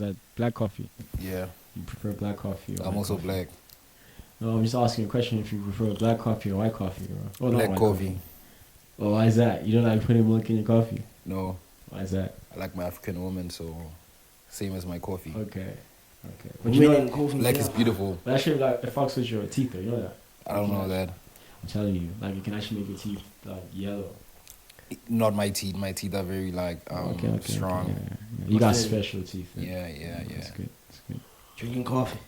that black coffee? Yeah. You prefer black coffee? Or I'm also coffee? black. No, I'm just asking a question if you prefer black coffee or white coffee. Or not Black white coffee. Oh, why is that? You don't like putting milk in your coffee? No. Why is that? I like my African woman, so same as my coffee. Okay. But you know, coffee. Black is beautiful. that shit like it fucks with your teeth though, you know that? I don't know that. I'm telling you, like it can actually make your teeth like yellow. Not my teeth. My teeth are very like strong. Yeah. You got special teeth. Yeah. That's good. Drinking coffee.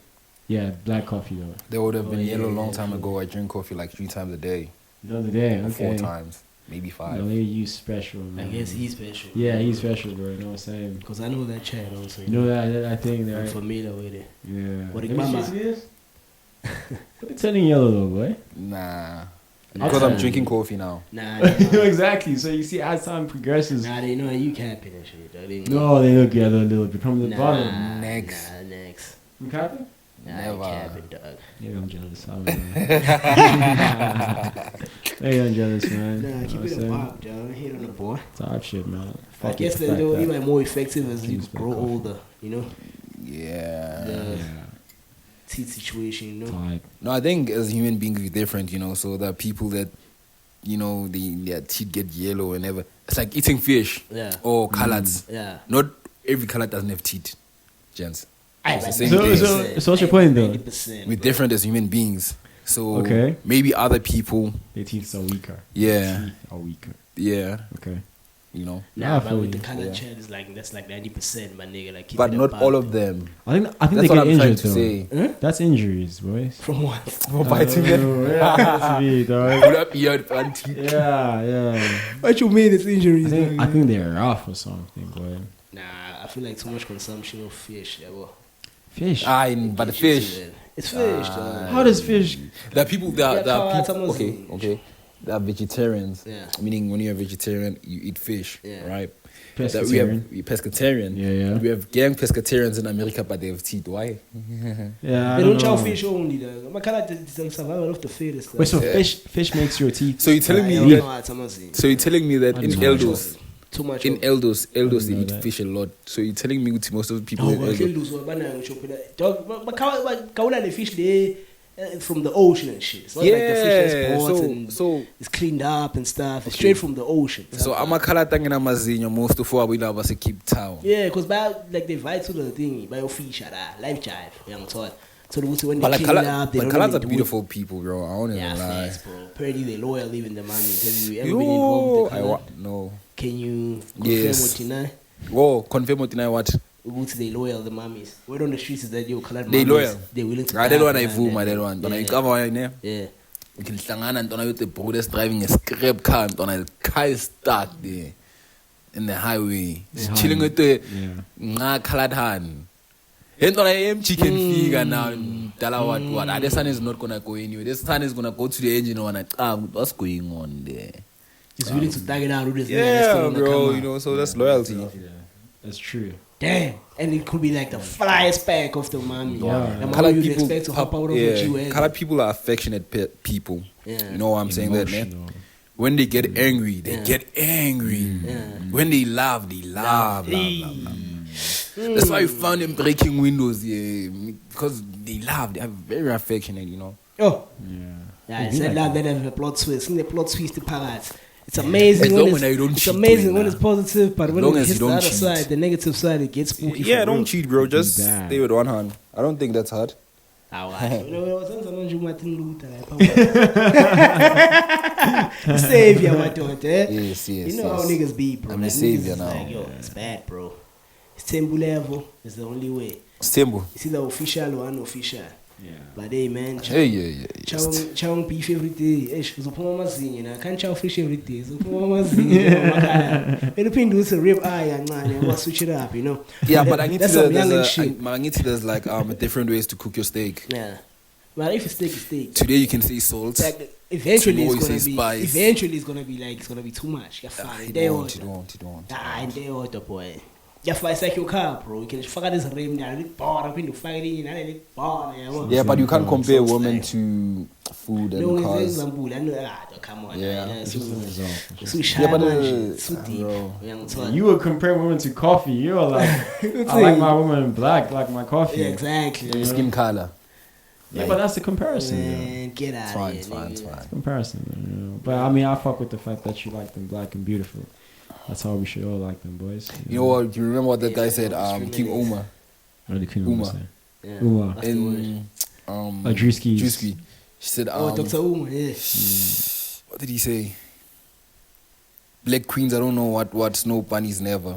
Yeah, black coffee though. They would have been yellow a long time ago. I drink coffee like 3 times a day. The other day, okay. 4 times, maybe 5. No, maybe you special, man. I guess he's special. Yeah, he's special, bro. You know what I'm saying? Because I know that chat also. You know that thing there, I'm right? familiar with it. Yeah. What Let it me see mama? what it is. It's turning yellow though, boy. Nah. Nah. Because I'm drinking coffee now. Nah. Exactly. So you see, as time progresses. Nah, they know you capping and shit. They No, they look yellow a little bit from the bottom. Next. Nah, next. You capping? Nah, Never. capping, dog. Yeah, I'm jealous. Hey, I'm jealous, man. Nah, You know keep what it I'm a saying? pop, dog. Hit on the boy. Top shit, man. I Fuck guess it, they're fuck that. even more effective as you Seems grow like older, you know? Yeah. The teeth situation, you know? Type. No, I think as human beings we're different, you know. So there are people that, you know, their teeth get yellow whenever. It's like eating fish. Yeah. Or coloreds. Yeah. Not every color doesn't have teeth, gents. I the same So, thing. so what's your point though? 90%, We're bro. different as human beings. So Okay. maybe other people, Their teeth are weaker. Yeah. Teeth are weaker. yeah, Okay. you know. Nah, I Nah, but feel with the you. color Yeah. chat is like that's like 90%, my nigga. Like keep But it not above. all of them. I think That's they what get I'm trying injured to though. say. Huh? That's injuries, boys. From what? For biting them. Yeah, that's me, dog. Pull up your front teeth. Yeah. What you mean it's injuries? I think they're rough or something, boy. Nah, I feel like too much consumption of fish. Yeah, well, Fish. But the fish. It's fish. dog. How does fish? There are people Yeah, that are carrots, people. I'm Okay. They are vegetarians. Yeah. Meaning when you're a vegetarian, you eat fish, Yeah. right? Pescatarian. That we have pescatarian. Yeah. We have gang pescatarians in America, but they have teeth. Why? Yeah. I They don't don't chow know. fish only. Dog. My color is the survival of the fittest. Wait, so Yeah. fish makes your teeth. So you're telling I me don't that? know what I'm saying. So you're telling me that I in don't know. Eldos, Too much. in Eldos they know eat that. fish a lot. So you're telling me that most of the people No, in but Eldos. lose what banana chopping that. Dog, but kaula the fish there from the ocean and shit. It's not like the fish that's bought and so it's cleaned up and stuff. It's straight from the ocean. amakhala tangena mazinyo most of our we base Cape Town. Yeah, because like they fight to the thing by your fish life jive. Young taught. So when But they like clean it up, they but don't colors even are do beautiful people, bro. I don't it. even Yeah, lie. facts, bro. Apparently they loyal even the mommy. Have you ever been involved with the color? No. Can you confirm Yes. what you know? Whoa, confirm what tonight what? They loyal the mummies. Word on the streets is that you colored They mummies, loyal. They're willing to I die don't want for to that, fool my that. that one. Don't I Yeah. cover my name? Yeah. You can hlangana ntona with the brothers driving a scrap car and the car is stuck there in the highway. Just chilling with the nga colored hand. And I am chicken figure now. Tell her what? This son is not gonna go anywhere. This son is gonna go to the engine and what's going on there? He's willing to tag it out with his Yeah, bro. You know, so that's loyalty. That's true. Damn. And it could be like the flyest pack of the mommy. Yeah. The Colored mommy you'd expect to hop out of yeah, what you colored people are affectionate people. Yeah. You know what I'm saying, that man. Emotional. When they get angry, they Yeah. get angry. Yeah. When they laugh, they laugh. That's why you found them breaking windows, yeah, because they laugh. They are very affectionate, you know. Oh. Yeah. Yeah, It'd it's be that like love that have a plot twist. The plot twist the parrots. It's amazing As when long it's, as you don't it's cheat, amazing bro, when it's positive, but As when long it as hits you the don't other cheat. side, the negative side, it gets spooky. Yeah, for don't real. cheat, bro. Just bad. stay with one hand. I don't think that's hard. You know, sometimes you Martin Luther, like, savior, my daughter. Yes, You know how niggas be, bro. I'm a Like, savior niggas is now. Like, yo, it's bad, bro. It's temple level. It's the only way. Stembo. It's either official or unofficial. Yeah. But hey, man, Yeah. chow beef every day. Eish, uzophuma amazinyo na. Can't chow fish every day. Uzophuma amazinyo. Anything do is a rib eye and man, you must switch it up, you know. Yeah, but I need That's to. some young and shit. There's like different ways to cook your steak. Yeah. But if it's steak, it's steak. Today you can say salt. Like, eventually Tomorrow it's you gonna say be. spice. Eventually it's gonna be like it's gonna be too much. You're fine. You They don't. order. You don't. Ah, and they order, boy. Yafaka isakhe car, bro. You can faka this rim down, it bar, phinde ufake linye bar, yabo. Yeah, but you can't compare So women it's to food no, and it's an cars. example. I know, come on. Yeah. It's just an example. So Yeah, but, so deep. bro. You would compare women to coffee. You're like, I like my woman in black, like my coffee. Yeah, exactly. Your skin color. Yeah, but that's the comparison. Man, get out of here. It's fine. Comparison. You know? But I mean, I fuck with the fact that you like them black and beautiful. That's how we should all like them, boys. You know what? You remember what that guy said? King Uma. What did King Uma. say? Yeah. Uma. That's the word. Drewski. Drewski. She said, Dr. Uma, yeah. what did he say? Black queens, I don't know what snow bunnies never.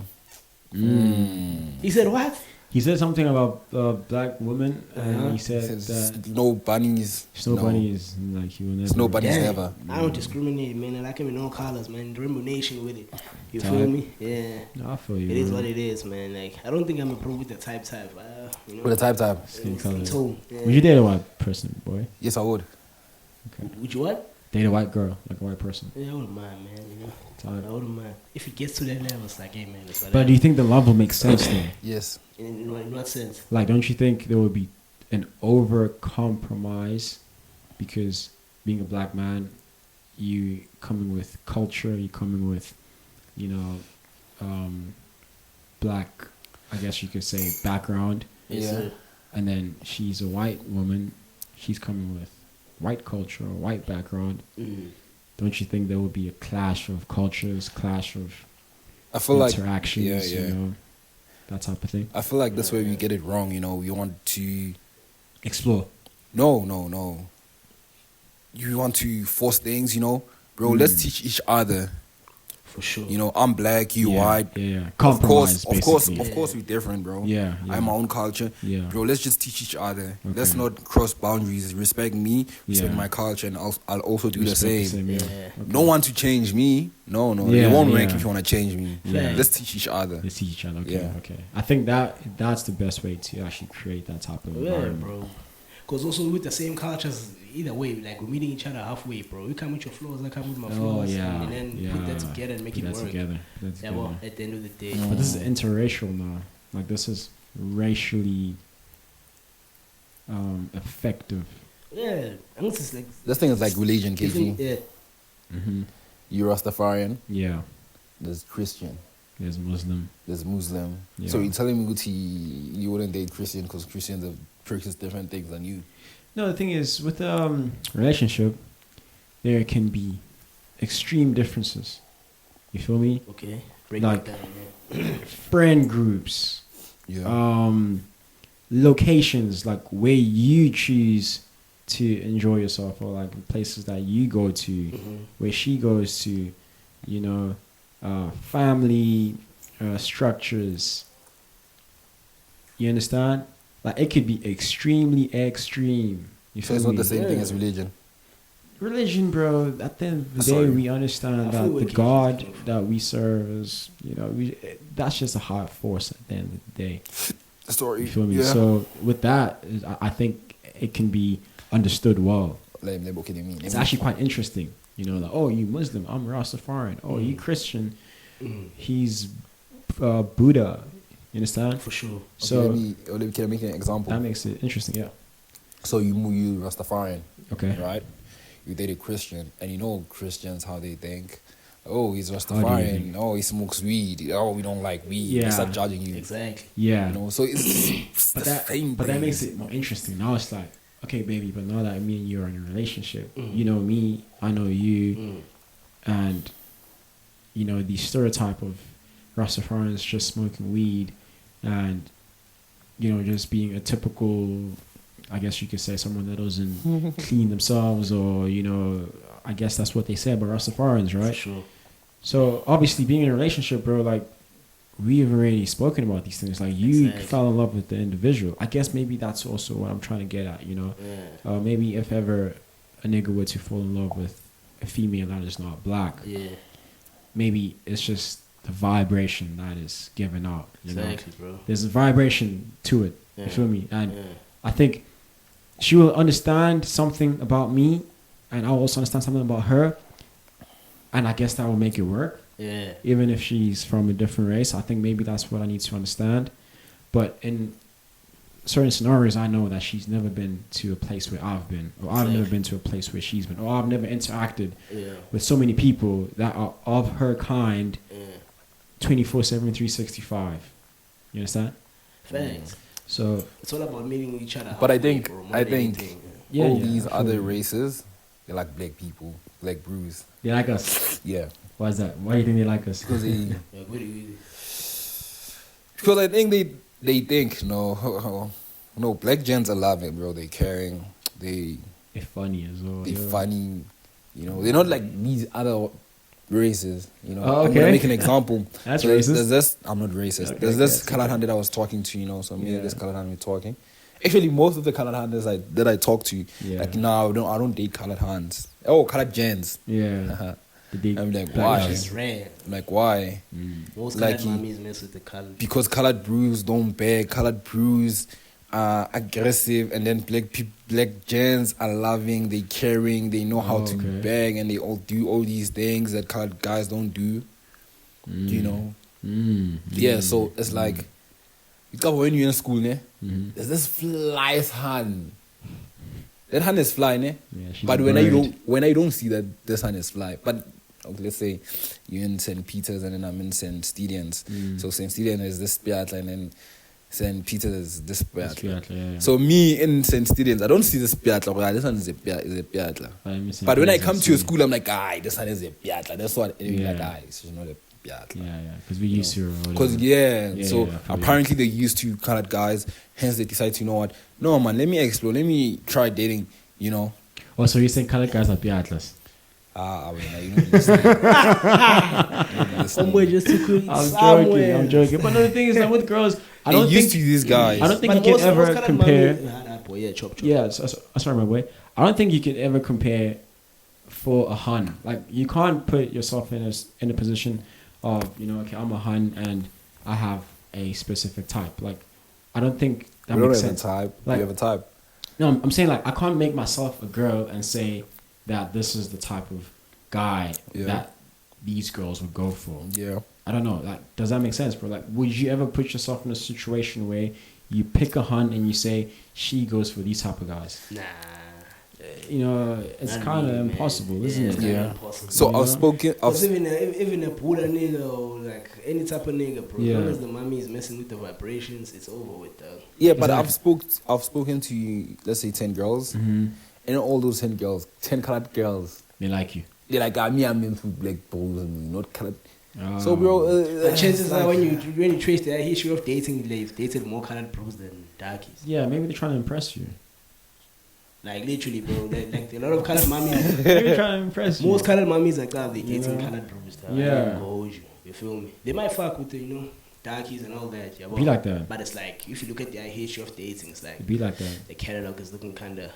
He said what? He said something about black women, and he said that snow bunnies. snow bunnies, like he will never. Snow bunnies Yeah. never. I don't discriminate, man. I like him in all colors, man. Rainbow Nation with it. You Type. feel me? Yeah. No, I feel you. It is bro. what it is, man. Like, I don't think I'm a pro with the type. You know? With the type. Skin color. Tone, yeah. Would you date a white person, boy? Yes, I would. Would you what? Date a white girl, like a white person. Yeah, I wouldn't mind, man. You know, Type. I wouldn't mind. If it gets to that level, it's like, hey, man, it's But do you think the love will make sense though? Yes. in what sense? Like, don't you think there would be an over compromise because being a black man, you coming with culture, you coming with, you know, black, I guess you could say, background, Yes, Yeah. sir. and then she's a white woman, she's coming with white culture or white background. Don't you think there would be a clash of cultures, clash of I feel like interactions, yeah. you know, that type of thing? I feel like that's where we get it wrong. You know, we want to Explore. no. You want to force things. You know, bro. Let's teach each other. For sure. You know, I'm black, you Yeah, white. Yeah. Of Compromise, course, basically. of course, we're different, bro. Yeah. I have my own culture. Yeah. Bro, let's just teach each other. Okay. Let's not cross boundaries. Respect me, respect Yeah. my culture, and I'll also do Respect the same. Yeah. Okay. No one to change me. No. Yeah, it won't work yeah. if you want to change me. Yeah. Let's teach each other. They see each other. Okay. Yeah. Okay. I think that's the best way to actually create that type of Yeah, environment. bro. Because also with the same cultures, either way, like we're meeting each other halfway, bro. You come with your flaws, I come with my Oh flaws. yeah. And then yeah. put that together and make Put it that work. together. Put that Yeah, together. well, at the end of the day. But this is interracial now. Like this is racially effective. Yeah. I think it's like. This thing is like religion, KG. Yeah. Mm-hmm. You're Rastafarian. Yeah. There's Christian. There's Muslim. There's Muslim. Yeah. So you're telling me, Guti, you wouldn't date Christian because Christians have practiced different things than you. No, the thing is with relationship, there can be extreme differences. You feel me? Okay. Break Like- that down, yeah. Friend groups. Yeah. Locations, like where you choose to enjoy yourself, or like places that you go to, Mhm. where she goes to, you know, family structures. You understand? Like it could be extremely extreme. You So feel it's not me? the same thing Yeah. as religion. Religion, bro. At the end of the day, Sorry. we understand I that feel the what God you're that we serve is, you know, that's just a higher force at the end of the day. Story. You feel me? Yeah. So with that, I think it can be understood well. It's actually quite interesting. You know, like, oh, you Muslim, I'm Rastafarian. Oh, you Christian, he's Buddha. You understand? For sure. So can I make an example? that makes it interesting. Yeah. So you Rastafarian, Okay. right? You date a Christian, and you know Christians how they think. Oh, he's do you Rastafarian. think? Oh, he smokes weed. Oh, we don't like weed. They Yeah. start judging you. Exactly. Yeah. You know, so it's But the that, same. but that brain. makes it more interesting. Now it's like, okay, baby, but now that me and you are in a relationship, Mm. you know me, I know you, Mm. and you know the stereotype of Rastafarians just smoking weed, and you know just being a typical, I guess you could say, someone that doesn't clean themselves, or you know, I guess that's what they say about Rastafarians, For right? sure. So obviously, being in a relationship, bro, like we've already spoken about these things. Like you Exactly. fell in love with the individual. I guess maybe that's also what I'm trying to get at. You know, Yeah. maybe if ever a nigga were to fall in love with a female that is not black, Yeah. maybe it's just the vibration that is given out. You know, Exactly, bro. there's a vibration to it. Yeah. You feel me? And Yeah. I think she will understand something about me, and I'll also understand something about her, and I guess that will make it work. Yeah. Even if she's from a different race, I think maybe that's what I need to understand. But in certain scenarios, I know that she's never been to a place where I've been, or I've never been to a place where she's been, or I've never interacted with so many people that are of her kind 24/7, 365. You understand? Thanks. So it's all about meeting each other. But I halfway, think bro, more than anything. all these other races, they're like black people, black brews. they like us. Yeah. Why is that? Why do you think they like us? Because they, Yeah, what do you- because I think they think no, black gents are loving, bro. They caring, they're funny as well. funny, they're not like these other races, Oh, I'm gonna okay. make an example. That's So racist. There's this, I'm not racist. Okay, there's this okay, colored hand that I was talking to, so me and this colored hand we're talking. Actually, most of the colored hands that I talk to, like, no, I don't date colored hands. Oh, colored gents. Yeah. I'm like, black why? gents. It's rare. I'm like, why? Most Like colored mummies mess with the color. Because colored brews don't beg, colored brews are aggressive, and then black gents are loving, they caring, they know how to beg, and they all do all these things that colored guys don't do. Yeah, so it's like, because when you're in school, there's this fly's hand. That hand is fly, ne? Yeah, she's But a when I don't see that this hand is fly, but okay, let's say you're in St. Peter's and then I'm in St. Stephen's. So St. Stephen's is this Piatla and then St. Peter's is this Piatla. Yeah. So me in St. Stephen's, I don't see this Piatla, but this one is a Piatla. But when I come to your school, I'm like, this one is a Piatla. That's what, like, it's not a Piatla. Yeah, because we used to. Because, so apparently they're used to colored guys, hence they decide to, no man, let me explore, let me try dating, Oh, so you think colored guys are Piatlas? I mean, you know this thing. Somewhere just to cook I'm joking. But the thing is that with girls, I don't used think to these guys. I don't think you can ever compare. Chop. Yeah, sorry, my boy. I don't think you can ever compare for a hun. Like, you can't put yourself in a position of, okay, I'm a hun and I have a specific type. Like, I don't think that You don't makes have sense. a type. Like, You have a type. No, I'm saying, like, I can't make myself a girl and say that this is the type of guy that these girls would go for. Yeah. I don't know. Like, does that make sense, bro? Like, would you ever put yourself in a situation where you pick a hun and you say she goes for these type of guys? Nah. It's kind of impossible, isn't it? Yeah. Impossible. So I've spoken. Because even a Buddha nigga or like any type of nigga, bro. Yeah. As long as the mommy is messing with the vibrations, it's over with that. Yeah, but I've spoken to, let's say, 10 girls, and all those 10 girls, 10 colored girls, They like you. they're like, I'm into black bros and not colored. Oh. So, bro, But chances are when you trace their history of dating, they've dated more colored bros than darkies. Yeah, maybe they're trying to impress you. Like literally, bro. Like a lot of colored mommies. Maybe trying to impress you. Most colored mommies like that, they dating colored bros. Yeah. You feel me? They might fuck with the, darkies and all that. Yeah, Be like that. But it's like, if you look at their history of dating, it's like, Be like that. the catalog is looking kind of,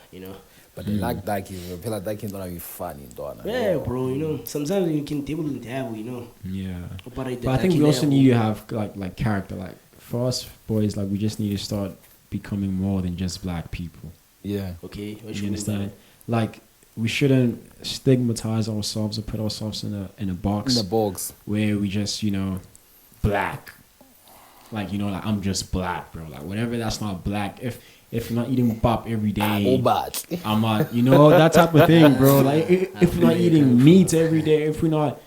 but they like that kid. I feel like that kid's gonna be funny, dog. Yeah, bro, sometimes you can table and Thabo, Yeah. But I think we also need to have like character. Like, for us boys, like, we just need to start becoming more than just black people. Yeah. Okay, what You understand? Like, we shouldn't stigmatize ourselves or put ourselves in a box. In the box. Where we just, black. Like, like, I'm just black, bro. Like, whatever that's not black. If you're not eating bop every day, I'm not, that type of thing, bro. Like, if we're not eating meat every day, if we're not,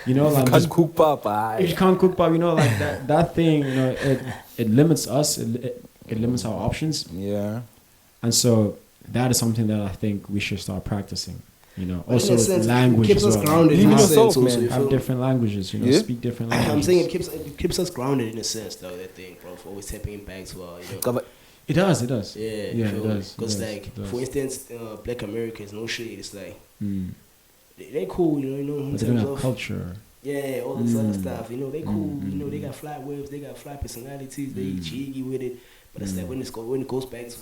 like, Can't cook pop, if you can't cook bop, like that thing, it limits us. It limits our options. Yeah. And so that is something that I think we should start practicing. Also in a sense, language it keeps as us well. grounded. Leave in it a yourself, sense, man. you Have feel different languages, Yeah. speak different languages. I'm saying it keeps us grounded in a sense, though. That thing, bro, for always tapping back to our, It does. Yeah, it does. Because for instance, Black Americans, no shit. It's like they cool, in But they don't terms have of culture. yeah, all this other stuff. They cool. They got fly waves, they got fly personalities. They cheeky with it. But it's like when it goes back to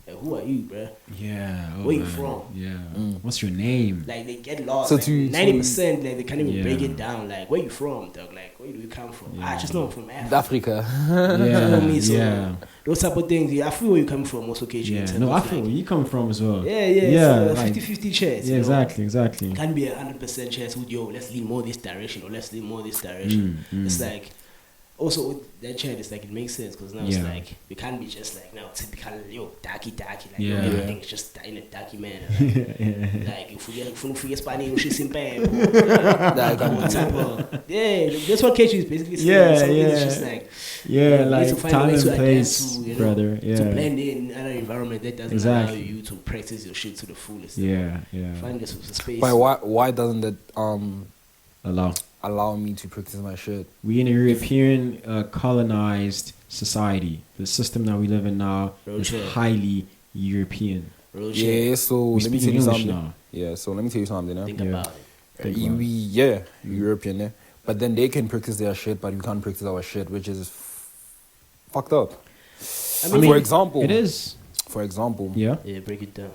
Like, who are you, bruh? Yeah. Oh, Where you man. from? Yeah. What's your name? Like they get lost. So Like, to- 90%, like they can't even Yeah. break it down. Like, where you from, dog? Like, where do you come from? I just know I'm from Africa. Africa. You Yeah. know me? So Yeah. those type of things. Yeah, I feel where you come from. Most occasions. Yeah. No, I feel where you come from as well. Yeah, Yeah, it's like- 50-50 chance. Yeah. Exactly. Can't be 100% chance with let's lean more this direction or let's lean more this direction. It's like also with that chance, it's like it makes sense because now it's Yeah. like we can't be just like now typical darky like Yeah. everything's just in a darky manner. Like if we forget Spanish, she's in pain. That's what Kechi is basically saying. Yeah, Something yeah. It's just like Yeah, you need like to find a time way and to adapt place, to, brother. Yeah. to blend in an environment that doesn't Exactly. allow you to practice your shit to the fullest. Yeah. Find a space. But why doesn't that allow me to practice my shit? We in a European colonized society. The system that we live in now is Roger. highly European. Real shit. Yeah, so We let me speak tell you English something. now. Yeah, so let me tell you something. Think Yeah. about it. Think about it. European, yeah. But then they can practice their shit, but we can't practice our shit, which is fucked up. I For mean, example, It is. For example, Yeah. yeah, break it down.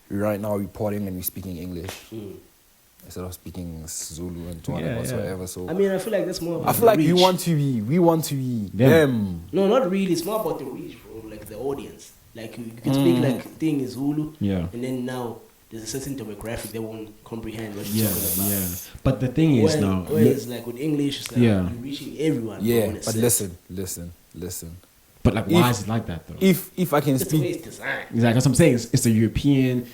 right now we're reporting and we're speaking English Mm. instead of speaking Zulu and Tswana Yeah, whatsoever. So I mean, I feel like that's more. About I feel like the we reach. want to be Them. them. No, not really. It's more about the reach, bro. Like the audience. Like you can speak like thing is Zulu, Yeah. and then now there's a certain demographic that won't comprehend what Yeah. you're talking about. Yeah. But the thing is now. Whereas like with English, it's like Yeah. you're reaching everyone. bro, Yeah, in a but sense. listen. But like, why If- is it like that though? If I can It's the way speak, it's designed. Exactly. That's what I'm saying. It's the European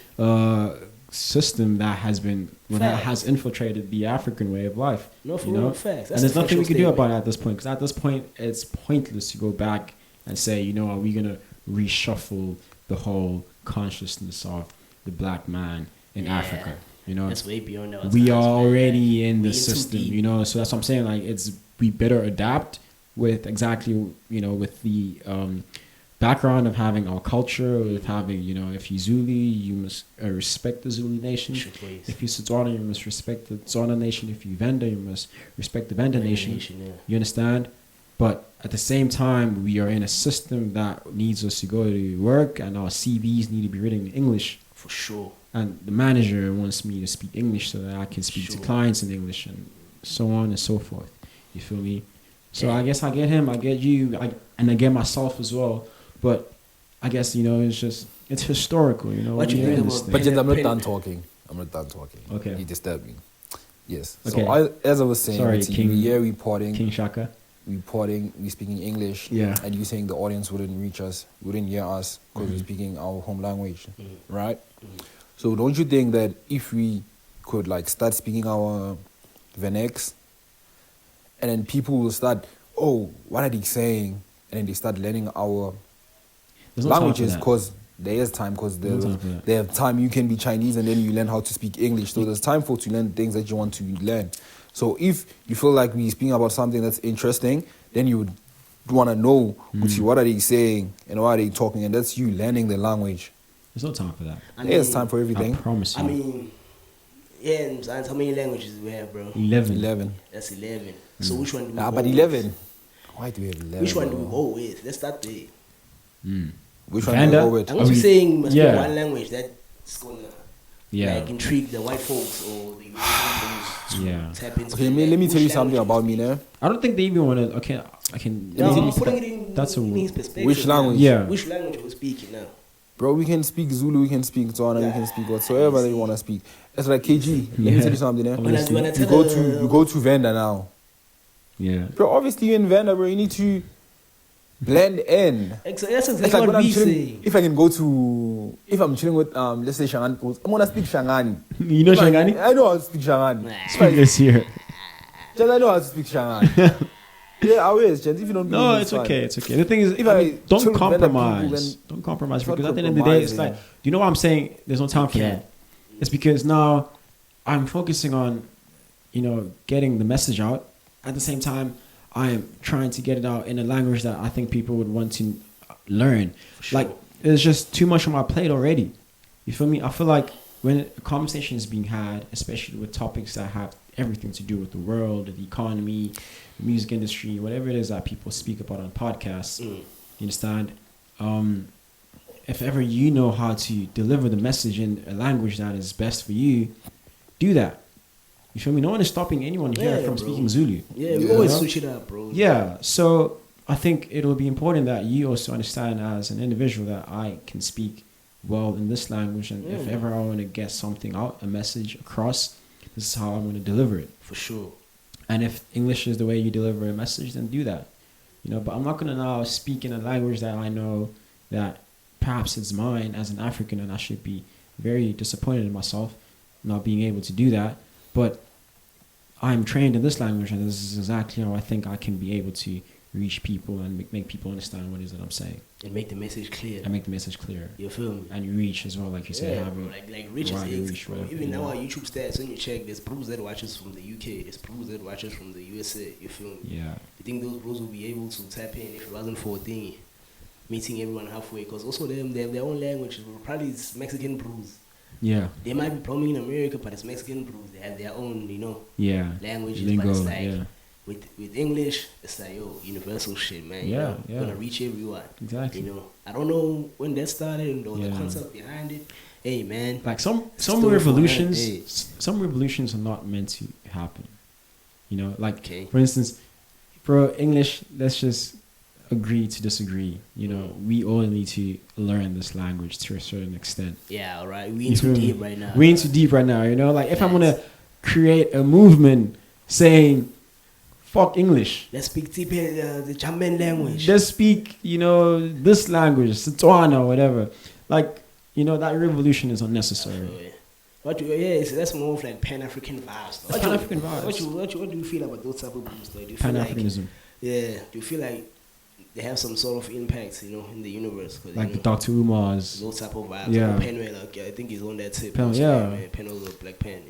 system that has been that has infiltrated the African way of life. No, for you real know? facts. That's And there's a nothing we factual can do statement. about it at this point. Because at this point, it's pointless to go back and say, you know, are we gonna reshuffle the whole consciousness of the black man in Yeah. Africa? You know, That's way beyond our we times, are man. already in We the in too system. deep. You know, so that's what I'm saying. Like, we better adapt with exactly, you know, with the background of having our culture, with having, you know, if you're Zulu, you must respect the Zulu nation. Shit ways. If you're Setswana, you must respect the Tswana nation. If you're Venda, you must respect the Venda nation. Yeah. You understand? But at the same time, we are in a system that needs us to go to work, and our CVs need to be written in English. For sure. And the manager wants me to speak English so that I can speak to Sure. clients in English, and so on and so forth. You feel me? So Yeah. I guess I get him, I get you, and I get myself as well. But I guess, you know, it's historical, you know. What you we're think in this about- thing. but yet I'm not Pen- done talking. Okay. You disturbed me. Yes. Okay. So as I was saying, Sorry, it's King- we reporting, King Shaka. we speaking English. Yeah. And you saying the audience wouldn't reach us, wouldn't hear us because we're speaking our home language, right? So don't you think that if we could like start speaking our Venex, and then people will start, oh, what are they saying? And then they start learning our There's no time for languages that. because there is time because No time for that. they have time. You can be Chinese and then you learn how to speak English. So there's time for to learn things that you want to learn. So if you feel like we're speaking about something that's interesting, then you would want to know what are they saying and what are they talking, and that's you learning the language. There's no time for that. There's time for I everything. promise you. I mean, yeah, and how many languages we have, bro? 11. 11. That's 11. So which one do we Ah, go but with? 11. Why do we have 11? Which one do we bro? go with? Let's start there. Which one do we Vanda? go with? I'm not I mean, saying you must yeah. be one language that's gonna Yeah. like intrigue the white folks or the Europeans to Yeah. tap into. Okay, like, let me which tell you something language about we me speak. now. I don't think they even want to. Okay, I can. No, let me I'm tell putting you- it in, that's a in his perspective. Which now. language? Yeah. Which language are we speaking now? Bro, we can speak Zulu, we can speak Tswana, we can speak whatsoever they want to speak. It's like KG. Let me Yeah. tell you something. Eh? When I- when I You go to Vanda now. Yeah. Bro, obviously you're in Vanda, bro. You need to blend in. That's It's exactly like when what I'm we chilling. say. If I can go to, if I'm chilling with, let's say Shangani, I'm gonna speak Shangani. You know Shangani? I know how to speak Shangani. Speak this here. Just I know how to speak Shangani. Yeah, I will. Just if you don't. No, believe me, it's fine. okay. It's okay. The thing is, If I I mean, don't chill with Vanda people, compromise. then Don't compromise it's not because at the end of the day, it's compromising. like, you know what I'm saying? There's no time for Okay. that. It's because now I'm focusing on, you know, getting the message out. At the same time, I am trying to get it out in a language that I think people would want to learn. Sure. Like, there's just too much on my plate already. You feel me? I feel like when a conversation is being had, especially with topics that have everything to do with the world, the economy, the music industry, whatever it is that people speak about on podcasts, you understand? if ever you know how to deliver the message in a language that is best for you, do that. You feel me? No one is stopping anyone here from speaking Zulu. Yeah, we always switch it up, bro. Yeah, so I think it'll be important that you also understand as an individual that I can speak well in this language, and if ever I want to get something out, a message across, this is how I'm going to deliver it. For sure. And if English is the way you deliver a message, then do that. You know, but I'm not going to now speak in a language that I know that perhaps it's mine as an African, and I should be very disappointed in myself not being able to do that. But I'm trained in this language, and this is exactly how I think I can be able to reach people and make people understand what it is that I'm saying. And make the message clear. You feel me? And you reach as well, like you said. Like reach is even now our YouTube stats, when you check, there's bros that watches from the UK, there's bros that watches from the USA, you feel me? Yeah. You think those bros will be able to tap in if it wasn't for a thing, meeting everyone halfway? Because also they have their own language, probably it's Mexican bros. Yeah. They might be blooming in America, but it's Mexican bros. They have their own, languages. Lingo, but it's like, with English, it's like, universal shit, man. Yeah, Gonna reach everyone. Exactly. You know, I don't know when that started or the concept behind it. Hey, man. Like some revolutions, some revolutions are not meant to happen. You know, like for instance, bro, English. Let's just agree to disagree. You know, we all need to learn this language to a certain extent. Yeah, all right. We in too deep right now. We in too deep right now. You know, like if I'm gonna create a movement saying, fuck English. Let's speak the German language. Let's speak, this language, Setswana or whatever. Like, that revolution is unnecessary. But that's more of like Pan-African vibes. Pan-African vibes. What do you feel about those type of groups? Do you Pan-Africanism. Do you feel like they have some sort of impact, in the universe? Like the Dr. Umar's. Those type of vibes. Yeah. Penwell, I think he's on that tip. Penwell of Black Pen,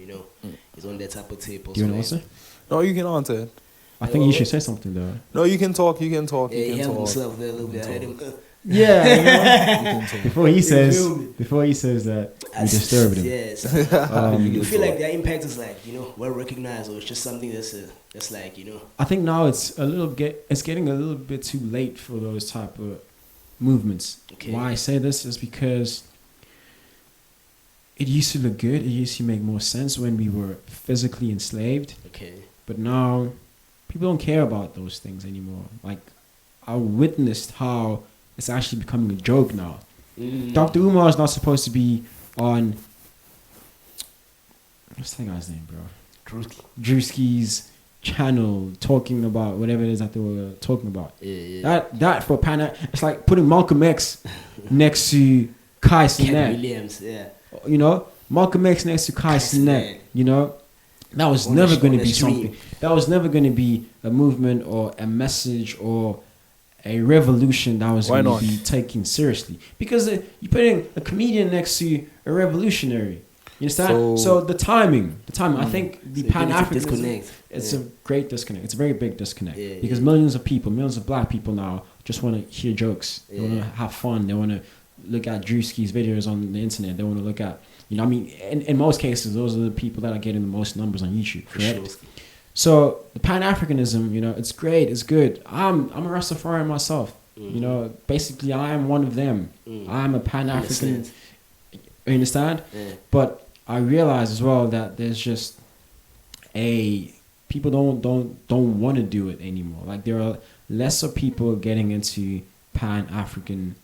he's on that type of tip. Do you want to answer? No, you can answer it. I think you should say something though. No, you can talk. Yeah, he held himself there a little bit. I heard him. Before he says that we disturbed him. Yes. You feel like their impact is like, well recognized, or it's just something that's like, I think now it's getting a little bit too late for those type of movements. Okay. Why I say this is because it used to look good. It used to make more sense when we were physically enslaved. Okay. But now people don't care about those things anymore. Like, I witnessed how it's actually becoming a joke now. Dr. Umar is not supposed to be on, what's that guy's name, bro? Drewski's channel talking about whatever it is that they were talking about. That for Pana, it's like putting Malcolm X next to Kai Cenat. Williams, yeah. Malcolm X next to Kai Cenat, that was never going to be something. That was never going to be a movement or a message or a revolution that was going to be taken seriously. Because you're putting a comedian next to a revolutionary. You understand? So the timing. I think the Pan-Africanism, it's a great disconnect. It's a very big disconnect. Because millions of black people now just want to hear jokes. They want to have fun. They want to look at Drewski's videos on the internet. They want to look at, in most cases, those are the people that are getting the most numbers on YouTube. Correct? Sure. So the Pan-Africanism, it's great, it's good. I'm a Rastafarian myself. Basically I am one of them. I'm a Pan-African. You understand? But I realize as well that there's just people don't want to do it anymore. Like there are lesser people getting into Pan-African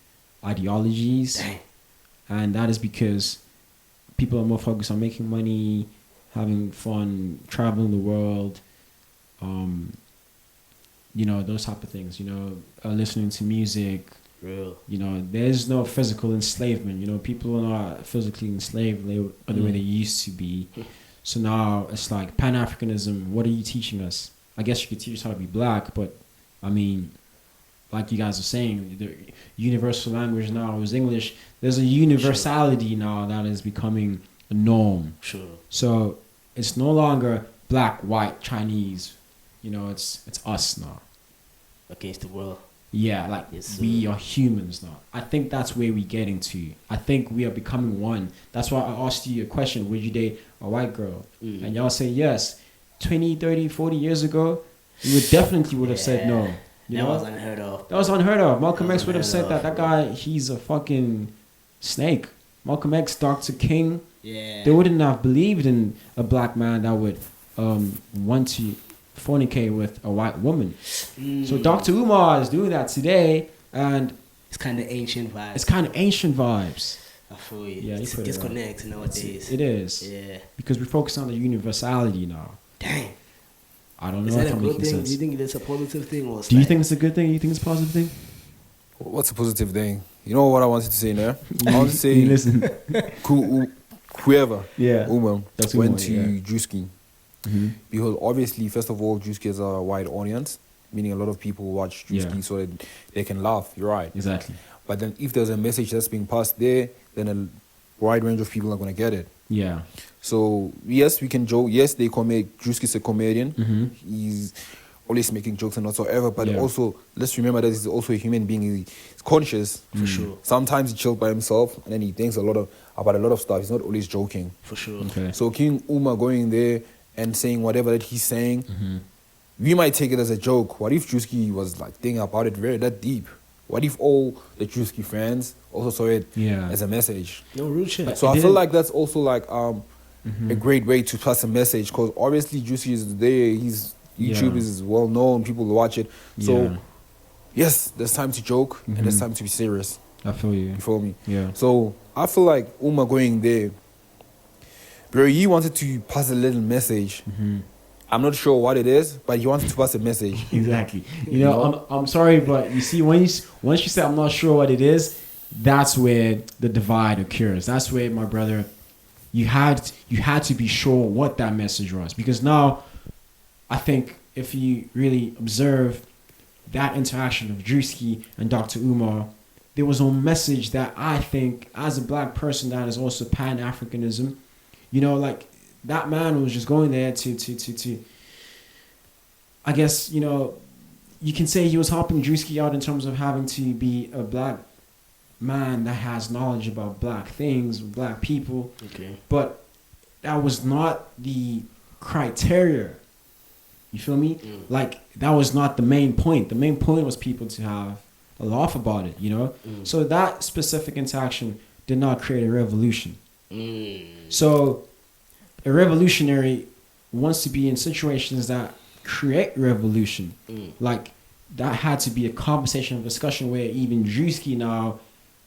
ideologies, and that is because people are more focused on making money, having fun, traveling the world, those type of things, listening to music. Real. There's no physical enslavement. People are not physically enslaved the way they used to be. So now it's like Pan-Africanism, what are you teaching us? I guess you could teach us how to be black, but I mean, like you guys are saying, the universal language now is English. There's a universality now that is becoming a norm. Sure. So it's no longer black, white, Chinese. It's us now. Against the world. Yeah, like we are humans now. I think that's where we're getting to. I think we are becoming one. That's why I asked you a question, would you date a white girl? And y'all say yes. 20, 30, 40 years ago, you would have said no. That was unheard of. That was unheard of. Malcolm X would have said that. That guy, he's a fucking Snake, Malcolm X, Dr. King. Yeah. They wouldn't have believed in a black man that would want to fornicate with a white woman. So Dr. Umar is doing that today, and it's kind of ancient vibes. it's kind of ancient vibes. I feel you. Yeah, you It's a put it disconnect nowadays. It is. Yeah. Because we focus on the universality now. Dang. I don't Is know that if a I'm good making thing? sense. Do you think it's a positive thing or? Do you think it's a good thing? You think it's a positive thing? What's a positive thing? You know what I wanted to say there? I want to say You listen. whoever, Yeah. Uma, That's went Uma, to yeah. Juski. Mm-hmm. Because obviously, first of all, Juski is a wide audience, meaning a lot of people watch Juski Yeah. so that they can laugh. You're right. Exactly. But then if there's a message that's being passed there, then a wide range of people are going to get it. Yeah. So, yes, we can joke. Yes, Juski's a comedian. Mm-hmm. He's always making jokes and whatsoever. But Yeah. also, let's remember that he's also a human being. He's conscious. For sure. Sometimes he chills by himself and then he thinks about a lot of stuff. He's not always joking. For sure. Okay. So King Uma going there and saying whatever that he's saying, Mm-hmm. we might take it as a joke. What if Juski was like thinking about it that deep? What if all the Juski fans also saw it Yeah. as a message? No real shit. So It I feel didn't- like that's also like a great way to pass a message, because obviously Juicy is there. YouTube Yeah. is well known. People watch it. So Yeah. yes, there's time to joke and there's Mhm. time to be serious. I feel you. You feel me? Yeah. So I feel like Uma going there, bro, he wanted to pass a little message. Mm-hmm. I'm not sure what it is, but he wanted to pass a message. Exactly. You know, I'm sorry, but you see, once you say I'm not sure what it is, that's where the divide occurs. That's where, my brother, you had to be sure what that message was, because now I think if you really observe that interaction of Drewski and Dr. Umar, there was a message that I think, as a black person that is also Pan-Africanism, you know, like, that man was just going there to I guess, you know, you can say he was helping Drewski out in terms of having to be a black man that has knowledge about black things, black people. Okay. But that was not the criteria. You feel me? Like, that was not the main point. The main point was people to have a laugh about it, you know? So that specific interaction did not create a revolution. So a revolutionary wants to be in situations that create revolution. Like, that had to be a conversation, a discussion where even Drewski now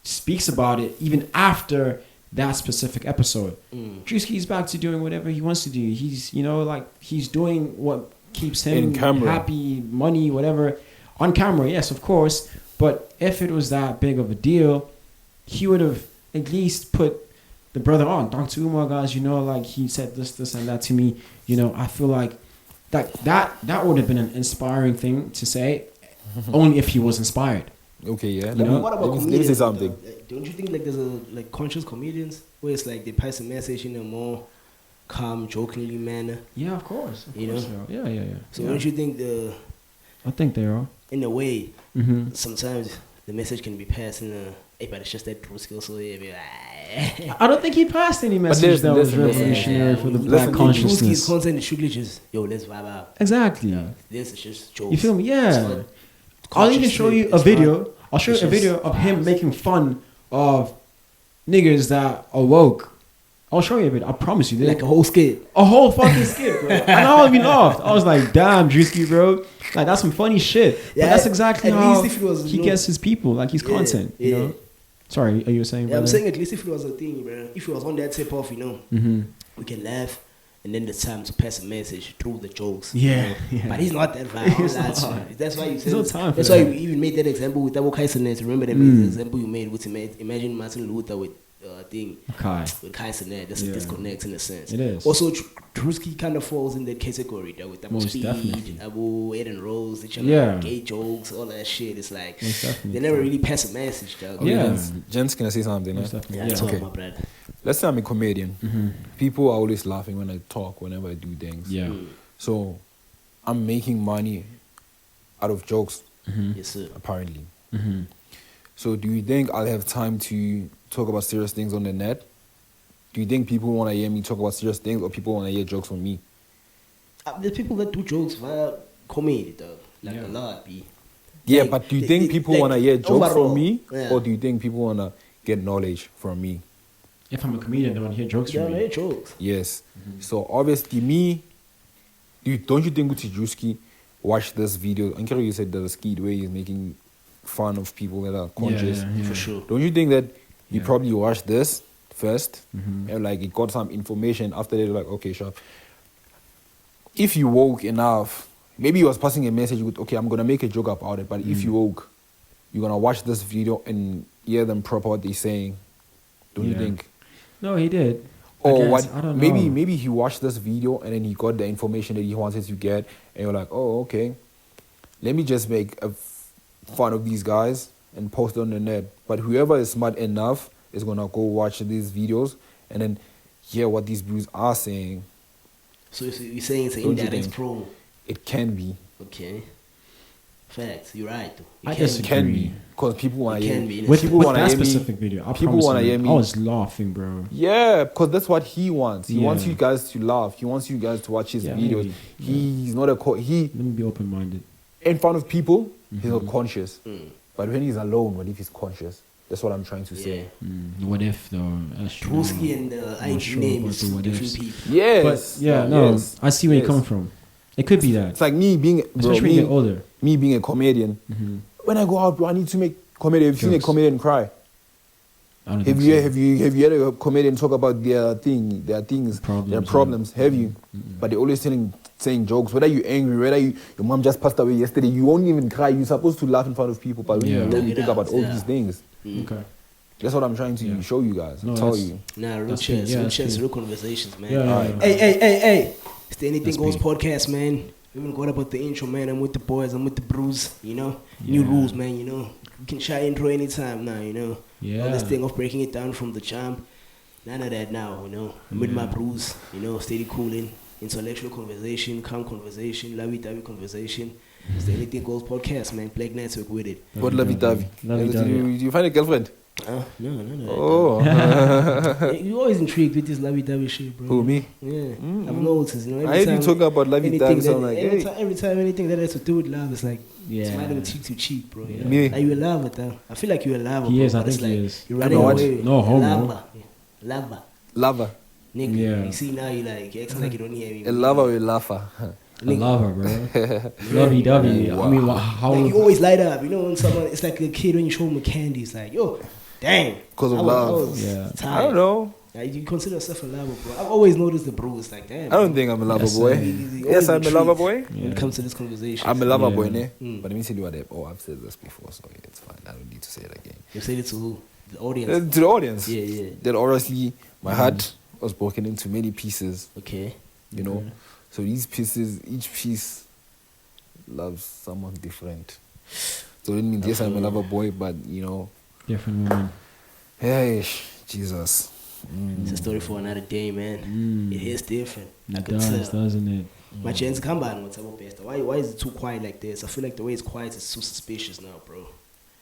speaks about it even after that specific episode. Drewski's back to doing whatever he wants to do. He's, you know, like, he's doing what keeps him In camera. happy, money, whatever. On camera, yes, of course. But if it was that big of a deal, he would have at least put the brother on. Dr. Umar, guys, you know, like, he said this, and that to me. You know, I feel like that would have been an inspiring thing to say, only if he was inspired. Okay, yeah. You know? What about let me say comedians? something. Don't you think like there's like conscious comedians where it's like they pass a message in a more calm, jokingly manner? Yeah, of course. You know? Yeah. So don't you think I think they are. in a way Mm-hmm. sometimes the message can be passed in a hey, but it's just that true skill, so yeah, be like, I don't think he passed any message that was revolutionary for the black His consciousness. content is strictly just let's vibe out. Exactly. This is just jokes. You feel me? It's Yeah. not I'll even show you a consciously, video. I'll show you it's a video just of him vibes. making fun of niggas that are woke. I'll show you a video. I promise you. like a whole skit. A whole fucking skit, bro. And I even laughed. I was like, damn, Drewski, bro. Like, that's some funny shit. But Yeah, that's exactly at how least if it was, he you know- gets his people, like his content, you know? Sorry, are you saying, Yeah, I'm brother? saying at least if it was a thing, bro. If it was on that tip off, Mm-hmm. we can laugh, and then there's time to pass a message through the jokes. Yeah, you know? yeah. But he's not that vibe. He's That's not. why. That's why you said. no time for That's that. why you even made that example with Thabo Kaisernet. Remember that example you made with imagine Martin Luther with thing Okay. with Kaisernet. That's Yeah. a disconnect in a sense. It is. Also, Drewski kind of falls in that category though, with Abu Most Speed, definitely. Abu Eden Rose, each other, Yeah. gay jokes, all that shit. It's like Most definitely. they never really pass a message, though. Okay, Yeah. Gents, can I say something? Most Yeah? definitely. Yeah, Yeah. talk, Okay. my brother. Let's say I'm a comedian. Mm-hmm. People are always laughing when I talk, whenever I do things. Yeah. So I'm making money out of jokes, Yes, sir. apparently. Mm-hmm. So do you think I'll have time to talk about serious things on the net? Do you think people want to hear me talk about serious things, or people want to hear jokes from me? There's people that do jokes via comedy, though. Like Yeah. a lot, B. Yeah, Like, but do you think people like, want to hear jokes overall, from me? yeah. Or do you think people want to get knowledge from me. If I'm a comedian, they want to hear jokes Yeah, from no me. jokes. Yes. So obviously me, don't you think Utijuski watched this video? I'm sure you said the skit where he's making fun of people that are conscious. Yeah. For sure. Don't you think that he Yeah. probably watched this first Mhm. and like he got some information after that, like, okay, sure. If you woke enough, maybe he was passing a message with, okay, I'm gonna make a joke about it, but if you woke, you're gonna watch this video and hear them proper what they're saying. Don't you Yeah. think? No, he did. I Or guess. what? I don't know. Maybe he watched this video and then he got the information that he wanted to get, and you're like, oh, okay, let me just make fun of these guys and post it on the net. But whoever is smart enough is gonna go watch these videos and then hear what these bros are saying. So you're saying it's an Don't you indirect think? pro. It can be. Okay. Facts. You're right. Though. I It guess can it be. Can Agree. be. Because people want It to hear can be. me. With, People with wanna that hear me. specific video, I People promise wanna you, hear me. I was laughing, bro. Yeah, because that's what he wants. He Yeah. wants you guys to laugh. He wants you guys to watch his Yeah, videos. maybe. He's not he Let me be open-minded. in front of people, he's Mm-hmm. not conscious. But when he's alone, what if he's conscious? That's what I'm trying to say. Yeah. What if though? That's true. Truski and I'm IG sure name about is the two what different ifs. people. Yes. But yeah, no, Yes. I see where Yes. you're coming from. It could be that, It's like me being, bro, especially when you get older. me being a comedian. When I go out, bro, I need to make comedy. Have you seen a Jokes. comedian cry? I don't Have think you so. have you had a comedian talk about their things, Problems, their yeah. problems? Have you? But they're always saying jokes. Whether you're angry, whether your mom just passed away yesterday, you won't even cry. You're supposed to laugh in front of people, but when Yeah. you're alone, you Let it think out, about all yeah. these things. Okay. That's what I'm trying to Yeah. show you guys. No, tell that's- you. Nah, real That's chance, good. Yeah, real that's chance, good. real conversations, man. Yeah, yeah. Hey. It's the Anything That's Goes big. podcast, man. We haven't got about the intro, man. I'm with the boys, I'm with the brews, you know. New Yeah. rules, man, you know. You can try intro anytime now, you know. Yeah. All this thing of breaking it down from the jump. None of that now, you know. I'm with my Yeah. brews, you know, steady cooling, intellectual conversation, calm conversation, lovey-dovey conversation. It's the Anything Goes podcast, man. Black Network with it. What lovey-dovey? Lovey-dovey. Did you find a girlfriend? No, none of that. Oh. You always intrigued with this lovey-dovey shit, bro. Who, me? Yeah, I've noticed, you know. I heard you talking about lovey-dovey, anything so I'm that- like, every hey. time, every time anything that has to do with love is like, Yeah. smiling cheek to cheek, bro. You know? Me? Like you a lover, though. I feel like you're a lover, He bro. is, I but it's think he like is. You're I running know what? away. No homo. Lover. Lover. Lover. Nigga. Yeah. You see now you're like, you're acting like you don't hear me. A lover or a laugher? I love her, bro. Lovey-dovey. I mean, how? Like you always light up, you know, when someone, it's like a kid when you show him a candy, it's like, yo, dang. 'Cause of I was- love. I was Yeah. tired. I don't know. Like, you consider yourself a lover, bro. I've always noticed the bro. It's like, damn. I don't think I'm a lover Yes, boy. sir. Yes, I'm a lover boy. When it comes to this conversation. I'm a lover Yeah. boy, ne? Mm. But let me tell you what I've said this before, so yeah, it's fine. I don't need to say it again. You said it to who? The audience. To the audience. Yeah, yeah. That obviously my heart was broken into many pieces, Okay. you know. So these pieces, each piece loves someone different. So it means yes, I'm a lover boy, but you know, Different woman. hey, Jesus. It's a story for another day, man. It is different. I It could does, tell. doesn't it? My chance come by what's up best. Why is it too quiet like this? I feel like the way it's quiet is too suspicious now, bro.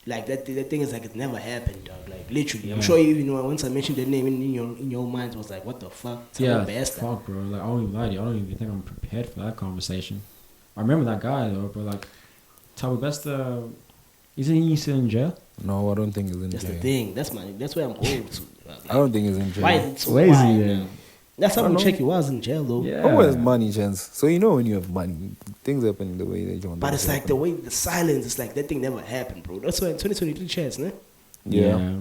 Like that thing is like it never happened, dog. Like literally, I'm Yeah. sure you even know once I mentioned the name in your mind, it was like, what the fuck? Yeah, best. fuck, bro. Like, I don't even lie to you. I don't even think I'm prepared for that conversation. I remember that guy, though, bro. Like, Thabo Besta, isn't he still in jail? No, I don't think it's in That's jail. the thing. That's where I'm going to. I don't think it's in jail. Why is it so Where is he quiet then? now? Last time I I don't checked, he was in jail though. Yeah. Who has money, chance? So you know when you have money, things happen the way that you want. But them it's to like the way the silence. It's like that thing never happened, bro. That's why in 2023 chance, ne? Yeah.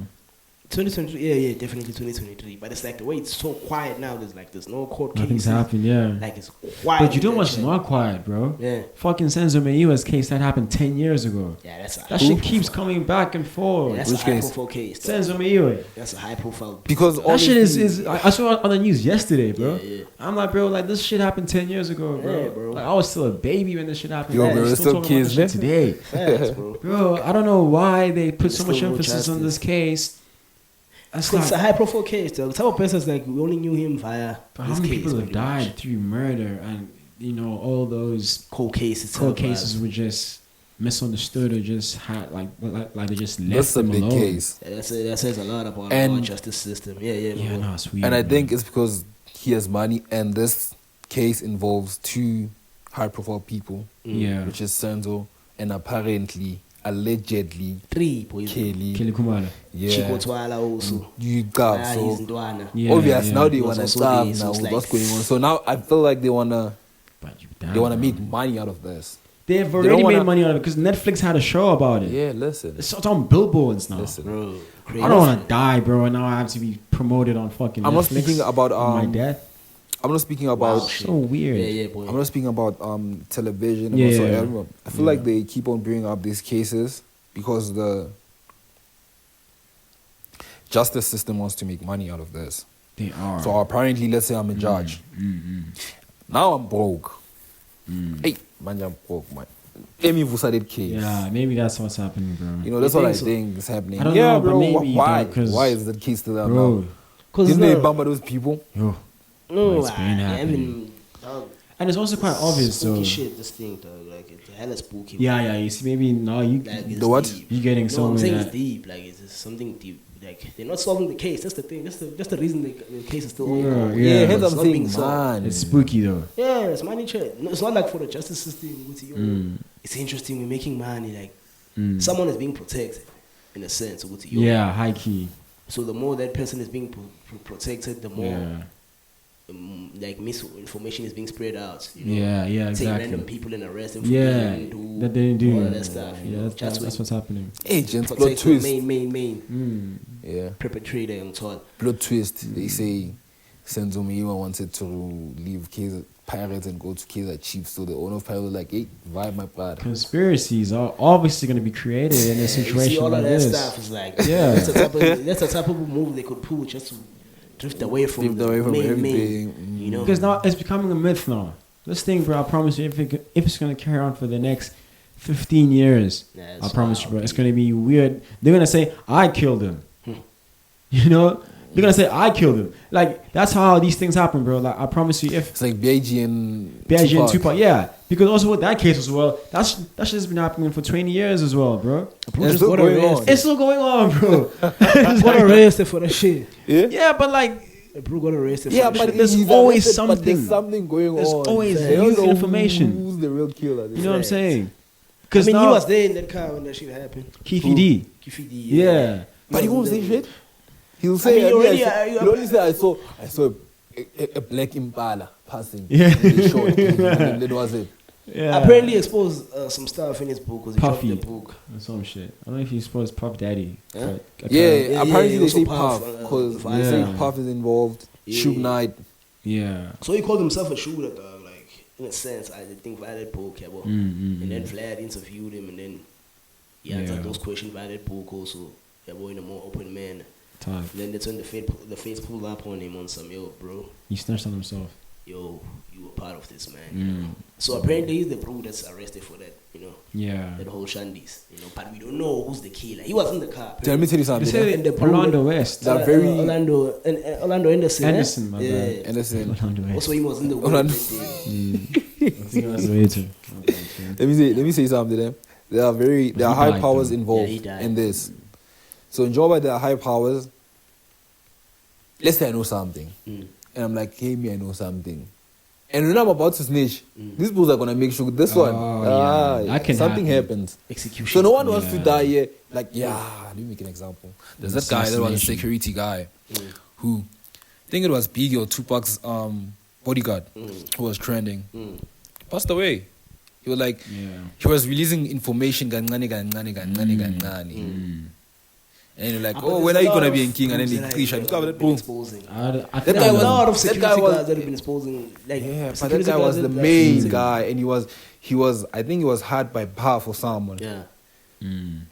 2023, yeah, definitely 2023. But it's like the way it's so quiet now. There's no court Nothing's cases. happened, yeah. Like it's quiet. But you know that what's shit. not quiet, bro? Yeah, Fucking Senzo Meyiwa's case that happened 10 years ago. yeah, that's a That shit keeps coming back and Yeah, forth. that's Which a high case? profile case. though. Senzo Meyiwa. That's a high profile. Because That shit honestly- is I saw it on the news yesterday, bro. Yeah, yeah. I'm like, bro, like this shit happened 10 years ago, bro. Yeah, bro. Like I was still a baby when this shit happened. Yo, We're bro, we're still talking about kids, this shit today. Facts, bro. Bro, I don't know why they put so There's much still no emphasis on this justice. case. That's It's a like, high profile case, though. Some persons like we only knew him via but how this many case, people have pretty much. died through murder and, you know, all those Cold cases. court cases were just misunderstood or just had, like they just left That's a them big alone. case. That says a lot about And- our justice system. Yeah, Yeah, bro. no, it's weird. And I man. think it's because he has money, and this case involves two high-profile people, Yeah. which is Senzo and apparently allegedly 3 boys. Kelly. Kelly Kumalo. Yeah. Chico Twala also. You got Ah, so he's Ndwana. Yeah, obvious yeah. now they He was wanna also stop there, so now it's with like- what's going on. So now I feel like they wanna But you make money out of this. They've don't already wanna- made money out of it because Netflix had a show about it. Yeah, listen. It's on billboards now. Listen. Bro, crazy. I don't want to die, bro, and now I have to be promoted on fucking I'm not Netflix speaking about on my death. I'm not speaking about Wow. So weird. Yeah, boy. I'm not speaking about television and Yeah, whatsoever. I feel yeah. like they keep on bringing up these cases because the justice system wants to make money out of this. They are. So apparently, let's say I'm a judge. Now I'm broke. Hey, man, I'm broke, man. Let me vusa that case. Yeah, maybe that's what's happening, bro. You know, that's You what I think so? think is happening. I don't yeah, know, but bro. maybe, why? though, 'cause- Why is that case still out Bro, now? Cause Didn't they no, bump those people? yo. no, It's been I happening. mean, dog, And it's also quite obvious, spooky though. shit. This thing, dog, like it's hella spooky. Yeah, you see, maybe now you Like, it's The what? deep. you getting No, I'm somewhere saying that it's deep. Like it's just something deep. Like they're not solving the case. That's the thing. That's the reason the case is still ongoing. Yeah, hence It's I'm not saying, being solved. man. it's spooky though. Yeah, it's money trade. No, it's not like for the justice system. It's interesting. We're making money. Like someone is being protected, in a sense. Yeah, high key. So the more that person is being protected, the more Yeah, like misinformation is being spread out. yeah, Take exactly. random people and arrest them for Yeah, being do that they didn't do. all of that stuff. You know, that's what's happening. Agents, plot protect the twist. main Yeah. perpetrator. I'm told. Plot twist. They say Senzo Meyiwa wanted to leave Pirates and go to Kaizer Chiefs. So the owner of Pirates was like, hey, vibe my brother. Conspiracies are obviously going to be created in a You situation see all like of that this. stuff is like Yeah. that's the type of move they could pull just to drift away from Drift the away from main. everything. You know, Because now it's becoming a myth now. This thing, bro, I promise you, if it's going to carry on for the next 15 years, Nah, I it's promise you, wild, bro, it's dude. going to be weird. They're going to say, I killed him. You know? They're going to say, I killed him. Like, that's how these things happen, bro. Like, I promise you, if It's like B.I.G. and BIG and Tupac, yeah. Because also with that case as well, that shit's been happening for 20 years as well, bro. Bro, It's just still got going arrested. It's still going on, bro. Got arrested for that shit. Yeah? Yeah, but like, The bro got arrested. Yeah, for that but shit. there's he's always arrested, but something. there's something going There's on. always They don't new know information. Who's the real killer? you know what I'm Facts. saying? I Because mean, now, he was there in that car when that shit happened. Keefe D. Kiffy D. Yeah. But he won't say shit. He'll I say, mean, you already- he'll only say, I saw a black Impala passing. Yeah. And they shot him, and then that was it. Yeah. Apparently exposed some stuff in his book because he Puffy. dropped the book. Or some shit. I don't know if you're supposed to Puff Daddy. Huh? But Yeah, Yeah, apparently yeah, they also say Puff, Puff because yeah. they say Puff is involved. Yeah. Shoot Knight. Yeah. So he called himself a shooter, dog. Like in a sense, I think Violet book, yeah, well. And then Vlad interviewed him, and then he answered Yeah. those questions Violet book also. Yeah, boy, in a more open manner. Tough. And then that's when the face pulled up on him on some, yo, bro, He snitched on himself. yo, you were part of this, man. You know? So apparently he's the bro that's arrested for that, you know, Yeah. that whole shandies, you know. But we don't know who's the killer. He was in the car. Let me tell you They something. say And the bro- Orlando West. They're very- Orlando Anderson. Anderson, my yeah. bad. Anderson. Orlando West. Also, he was in the Orlando- that day. I think that's the way to. Let me say something to them. There are high died, powers though. involved Yeah, he died. in this. So in Joburg there are high powers. Let's say I know something. And I'm like, hey, me, I know something. And when I'm about to snitch, these bulls are gonna make sure this one. yeah. That can something happen. happens. Execution. So no one wants to Yeah. die here. Like, let me make an example. There's that guy that was a Assassination. security guy who, I think it was Biggie or Tupac's bodyguard who was trending. Passed away. He was like, he was releasing information, gancane. And you're like, But when there's are a you lot gonna of be in king? And then groups they that preach. have You cover that been boom. exposing. I That think guy There are was- a lot of that security guy was- guards that have been exposing. Like, Yeah, but that security guy was guards the that- main guy, and he was. I think he was hired by Puff or someone. Yeah,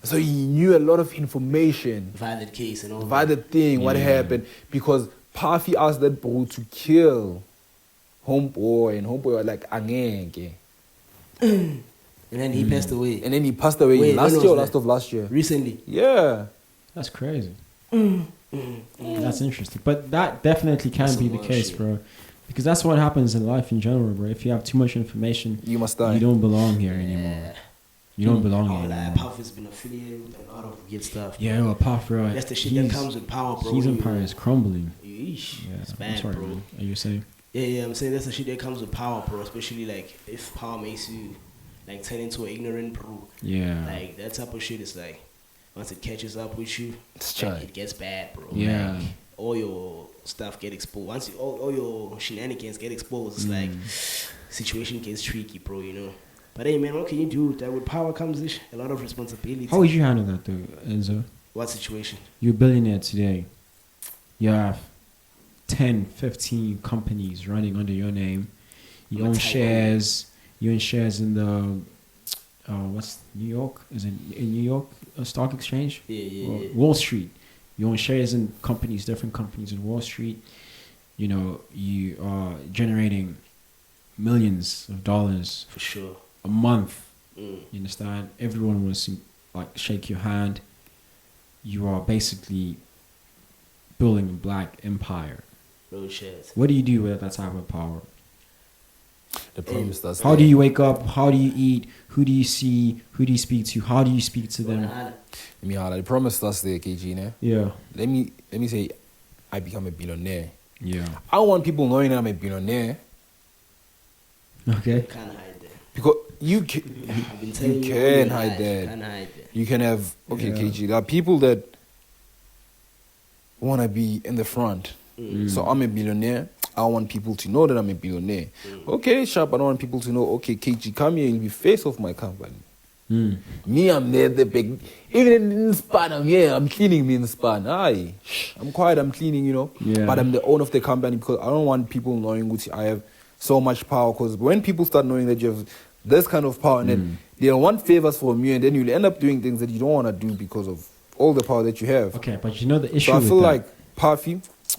So he knew a lot of information violent case and all. about the thing, what happened, because Puffy asked that bro to kill Homeboy, and Homeboy was like, angeke. And then he passed away. And then he passed away Wait, last when year or was last that? of last year. Recently. Yeah. that's crazy. That's interesting. But that definitely can That's be some the wild case, shit. bro. Because that's what happens in life in general, bro. If you have too much information, You must die. you don't belong here anymore. You don't belong Oh, here like anymore. Puff has been affiliated with a lot of weird stuff. Yeah, well, Puff, bro. That's the shit that comes with power, bro. His empire is crumbling. Yeesh, Yeah, it's I'm bad, sorry, bro. man. Are you saying? Yeah, I'm saying that's the shit that comes with power, bro. Especially like if power makes you like turn into an ignorant bro. Yeah. Like that type of shit is like once it catches up with you, It's like, trying. it gets bad, bro. Yeah. Like, all your stuff get exposed. Once you, all your shenanigans get exposed, it's like situation gets tricky, bro. You know. But hey, man, what can you do? That with power comes a lot of responsibility. How would you handle that though, Enzo? What situation? You're a billionaire today. You have 10, 15 companies running under your name. You I'm a own Thabo. shares. You own shares in the what's New York? Is it in New York stock exchange? Or Wall Street. You own shares in companies, different companies in Wall Street. You know, you are generating millions of dollars For sure. a month. Mm. You understand? Everyone wants to like shake your hand. You are basically building a black empire. No shit. What do you do with that type of power? The problem is that's How do you wake up? How do you eat? Who do you see? Who do you speak to? How do you speak to them? Let me holler. The promise that's there, KG, ne? Yeah. Let me say I become a billionaire. Yeah. I don't want people knowing that I'm a billionaire Okay. Can't hide that. because you can, I've been telling you you. all your can hide life, that. Can't hide that. You can have okay, Yeah. KG. There are people that want to be in the front. So I'm a billionaire. I want people to know that I'm a billionaire. Okay, sharp. I don't want people to know. Okay, KG, come here. You'll be face of my company. Mm. Me, I'm there, the big. Even in span, I'm here. I'm cleaning me in span. Aye, I'm quiet. I'm cleaning, you know. Yeah. But I'm the owner of the company because I don't want people knowing what I have so much power. Because when people start knowing that you have this kind of power, and then they want favors from you, and then you'll end up doing things that you don't want to do because of all the power that you have. Okay, but you know the issue So I with feel that. like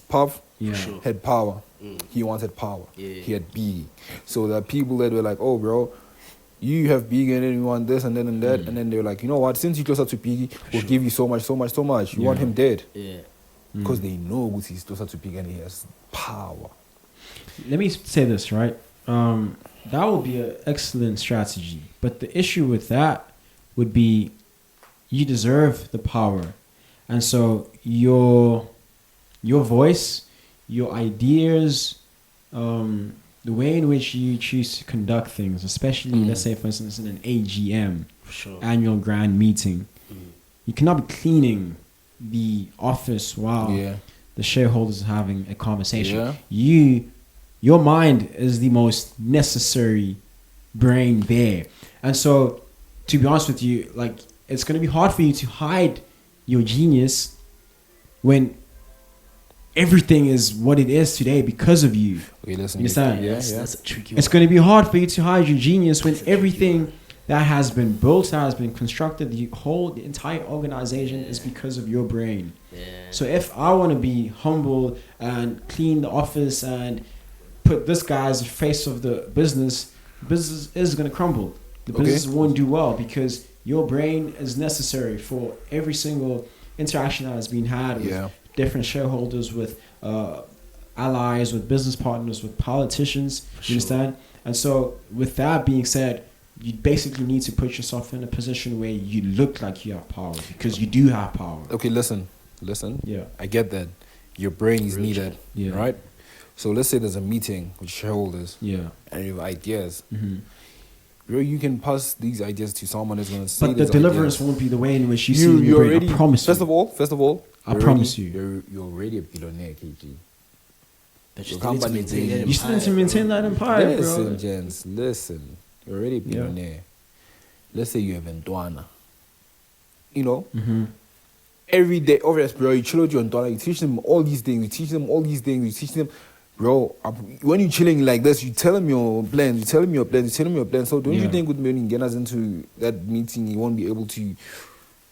Puff Yeah. Sure. had power. He wanted power. Yeah. He had B. So there are people that were like, oh, bro, you have Biggie and then you want this and then and that. And then they were like, you know what? Since you're closer to Biggie, we'll give you so much, so much, so much. You want Yeah. him dead. Yeah. Because they know he's closer to Biggie and he has power. Let me say this, right? That would be an excellent strategy. But the issue with that would be you deserve the power. And so your voice, your ideas, the way in which you choose to conduct things, especially, let's say, for instance, in an AGM, For sure. annual grand meeting, you cannot be cleaning the office while Yeah. the shareholders are having a conversation. Yeah. Your mind is the most necessary brain there. And so, to be honest with you, like, it's going to be hard for you to hide your genius when everything is what it is today because of you. Okay, listen. You understand? Yeah, That's a tricky It's one. going to be hard for you to hide your genius when everything that has been built, that has been constructed, the entire organization is because of your brain. Yeah. So if I want to be humble and clean the office and put this guy as the face of the business is going to crumble. The Okay. business won't do well because your brain is necessary for every single interaction that has been had with Yeah. different shareholders, with allies, with business partners, with politicians. You understand? And so with that being said, you basically need to put yourself in a position where you look like you have power because you do have power. Okay, listen. Yeah. I get that. Your brain is needed. Yeah. Right? So let's say there's a meeting with shareholders Yeah. and you have ideas. Mm-hmm. Bro, you can pass these ideas to someone who's going to say But the these deliverance ideas. won't be the way in which you see in You your brain. already, I promise first you. of all, I promise you. You're already a billionaire, KG. But Your you still need to company maintain is- that You still need to empire, maintain bro. that empire, Listen, bro. gents, listen. You're already a billionaire. Let's say you have Ndwana. You know, Mm-hmm. every day, obviously, bro, you chill with your Ndwana, you teach them all these things, you teach them, bro, when you're chilling like this, you tell them your plans, So don't you Yeah. think with me, when he gets into that meeting, you won't be able to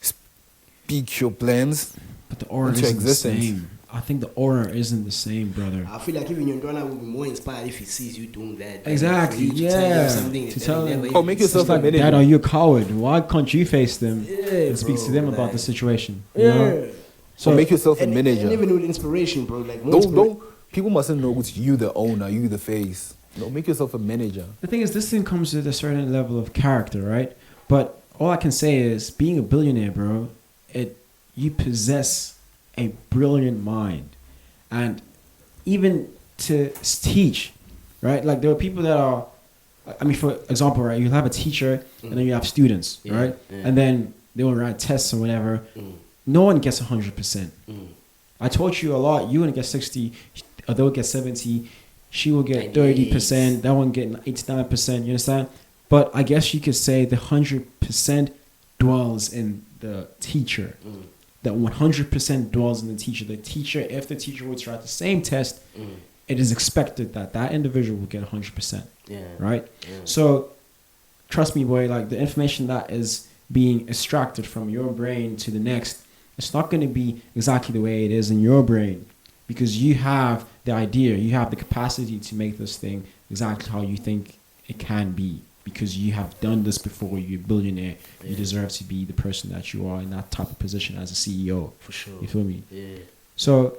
speak your plans? But the aura Into isn't existence. the same. I think the aura isn't the same, brother. I feel like even your Ndwana will be more inspired if he sees you doing that. than Exactly, for you to tell him yeah. something To that tell he him- never Oh, make even yourself It's a like, minute. Dad, are you a coward? Why can't you face them and speak to bro, them about like- the situation? You Yeah. know? So make yourself a And manager. even with inspiration, bro. Like more Don't people mustn't know it's you the owner, you the face. No, make yourself a manager. The thing is, this thing comes with a certain level of character, right? But all I can say is, being a billionaire, bro, you possess a brilliant mind. And even to teach, right? Like, there are people that are I mean, for example, right, you have a teacher and then you have students, right? And then they will write tests or whatever. No one gets 100%. I taught you a lot. You want to get 60, or they'll get 70. She will get 30%. That one get 89%. You understand? But I guess you could say the 100% dwells in the teacher. That 100% dwells in the teacher. The teacher, if the teacher were to write the same test, it is expected that that individual will get 100%. Right? So, trust me, boy, like the information that is being extracted from your brain to the next, it's not going to be exactly the way it is in your brain, because you have the idea, you have the capacity to make this thing exactly how you think it can be, because you have done this before. You're a billionaire. You deserve to be the person that you are in that type of position as a CEO. For sure. You feel me? So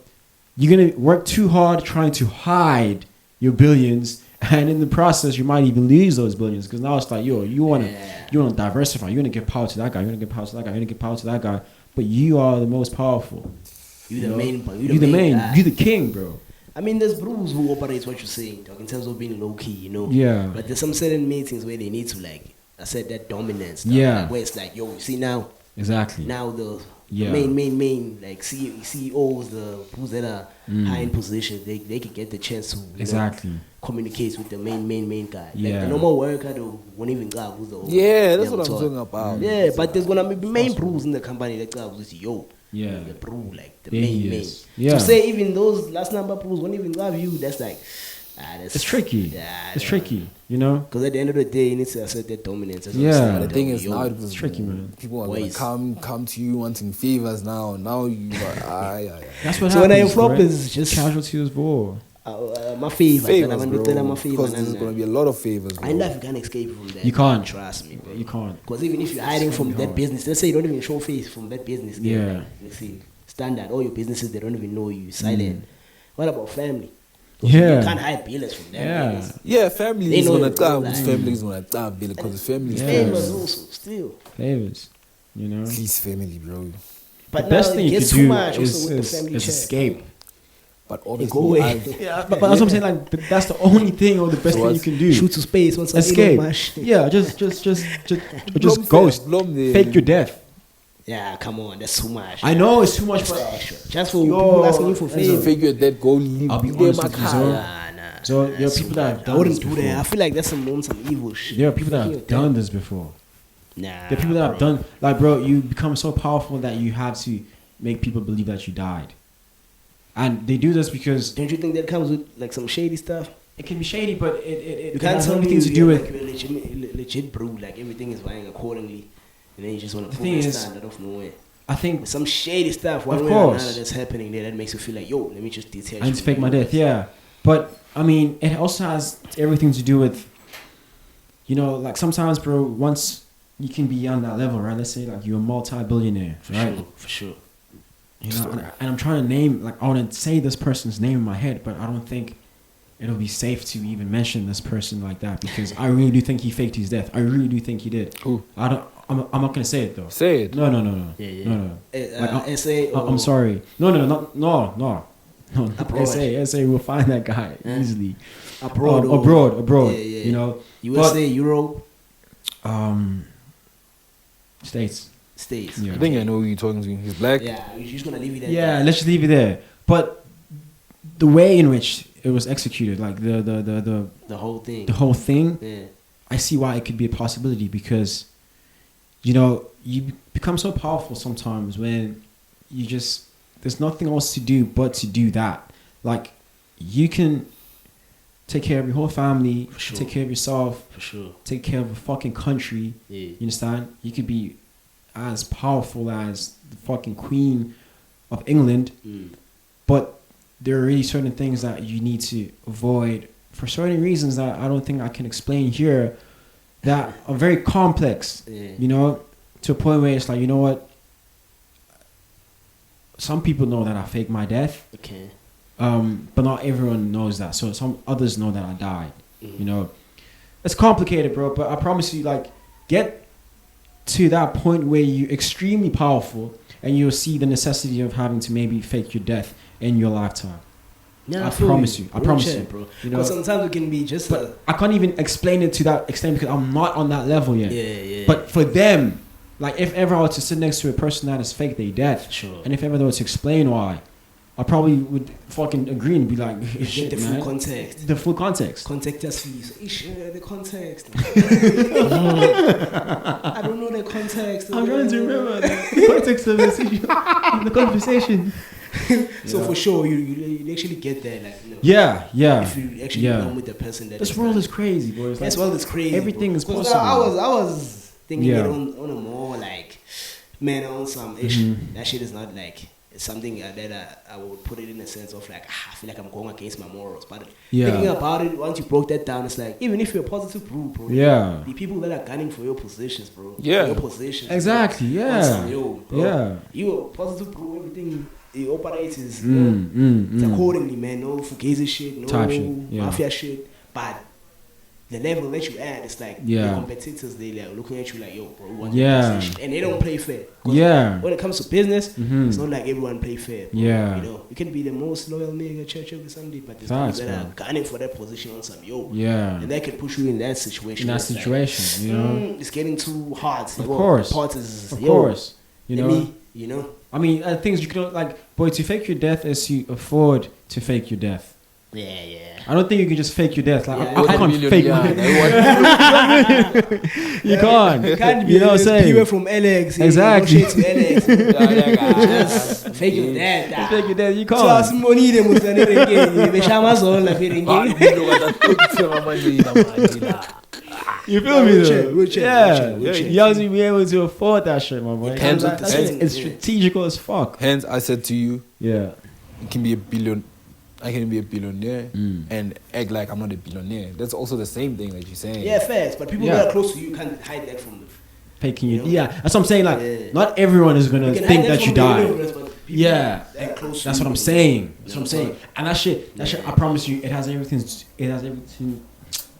you're going to work too hard trying to hide your billions, and in the process you might even lose those billions, because now it's like, yo, you want to diversify. You want to give power to that guy. You want to give power to that guy. You want to give power to that guy. But you are the most powerful. You're the main. You're the main. You're the king, bro. I mean, there's bros who operates what you're saying, dog, in terms of being low key, you know. Yeah. But there's some certain meetings where they need to, like, I said, that dominance. Dog, Yeah. like, where it's like, yo, you see now. Exactly. Now the main, like CEOs, the who's that are high in positions, they can get the chance to communicate with the main guy. Like the normal worker, they won't even grab who's the that's what I'm talking about. Yeah, but there's gonna be main bros in the company that grab who's yo. Yeah. The bro, like the main. Yeah. To say even those last number pros won't even grab you, that's like it's tricky. It's tricky, you know? Because at the end of the day, you need to assert that dominance. The thing is, now it's tricky, man. People are going to come to you wanting favors now. Now you are, That's what happens. So when I flop is just casualty was war. My favors, bro. My Because there's going to be a lot of favors, bro. I know if you can't escape from that. You can't. Trust me, bro. You can't. Because even if you're hiding from that business, let's say you don't even show face from that business. Let's see, standard, all your businesses, they don't even know you. Silent. What about family? You can't hide billers from them. Family is going to come. Family is going to come because the family is favors also, still. Favors, you know? Please, family, bro. But the best thing you can do is escape. But obviously, go away. But that's what I'm saying. Like that's the only thing, or the best thing you can do. Shoot to space. Once escape. Just ghost. Fake your death. Yeah, come on, that's too much. I know it's too much, but just for people asking you for favors. Figure that go leave. I'll be honest with you, so there are people that have done this before. I feel like that's some evil shit. There are people that have done this before. There are people that have done, like, bro, you become so powerful that you have to make people believe that you died. And they do this because... Don't you think that comes with, like, some shady stuff? It can be shady, but it you can't has tell me anything to do with... Like, legit brew, like, everything is running accordingly. And then you just want to put it standard off nowhere. I think... Some shady stuff, one way or another that's happening there, that makes you feel like, yo, let me just detach. I need to fake my death, yeah. But, I mean, it also has everything to do with... You know, like, sometimes, bro, once you can be on that level, right? Let's say, like, you're a multi-billionaire, right? For sure. You know, and I'm trying to name, like, I want to say this person's name in my head, but I don't think it'll be safe to even mention this person like that, because I really do think he faked his death. I really do think he did. Who? I'm not gonna say it though. Say it. No. No. Like, I'm sorry. No. SA will find that guy easily. Abroad. Yeah. You know, USA, Europe, States. Yeah. I think I know who you're talking to. He's black. Yeah, you're just gonna leave it there. Yeah, let's just leave it there. But the way in which it was executed, like the whole thing. Yeah. I see why it could be a possibility, because, you know, you become so powerful sometimes when you just, there's nothing else to do but to do that. Like, you can take care of your whole family, take care of yourself, take care of a fucking country. You understand? You could be as powerful as the fucking Queen of England, but there are really certain things that you need to avoid for certain reasons that I don't think I can explain here, that are very complex, you know, to a point where it's like, you know what, some people know that I faked my death, but not everyone knows that. So some others know that I died. You know, it's complicated, bro, but I promise you, like, get to that point where you're extremely powerful and you'll see the necessity of having to maybe fake your death in your lifetime. Yeah, I promise you. I promise you, bro. You know, Because sometimes it can be just. But I can't even explain it to that extent because I'm not on that level yet. Yeah. But for them, like if ever I were to sit next to a person that is fake, they dead. Sure. And if ever they were to explain why, I probably would fucking agree and be like, shit, the man. full context. The full context. Context us, please. The context. I don't know the context. I'm trying to remember the context of the conversation. So for sure, you actually get there, like, you know, Yeah. if you actually belong with the person that. This world is crazy, bro. This world is crazy. Everything is possible. I was thinking it on a more like, man, on some issue. That shit is not like. It's something that I would put it in a sense of like, I feel like I'm going against my morals. But thinking about it, once you broke that down, it's like, even if you're a positive group, bro, the people that are gunning for your positions, bro, your positions, exactly, bro, yeah, you a positive group, everything it operates is it's accordingly, man. No fugazi shit, no mafia shit, but the level that you at, it's like the competitors, they like looking at you like, yo, bro, we want your position. And they don't play fair. When it comes to business, it's not like everyone play fair. Bro. You know, you can be the most loyal nigga church every Sunday, but there's people that are gunning for that position on some and that can push you in that situation. You know, it's getting too hard. Of course. You know. You know. I mean, things you can like, boy, to fake your death is to afford to fake your death. Yeah. I don't think you can just fake your death. Like I can't fake my You can't. You can't be, you know what I'm saying? People from Alex. Exactly. To Alex. Just fake your death. Just fake your death. You can't. So as money them was again. They shama so la You feel me though? We'll check. You have to be able to afford that shit, my boy. It's strategical as fuck. Hence, I said to you, you can be a billion. I can be a billionaire and act like I'm not a billionaire. That's also the same thing that you're saying. Yeah, facts. But people that are close to you can't hide that from them. Faking you. Yeah, that's what I'm saying. Like, not everyone is gonna think that you died. That's what I'm saying. That's what I'm saying. And that shit, I promise you, it has everything.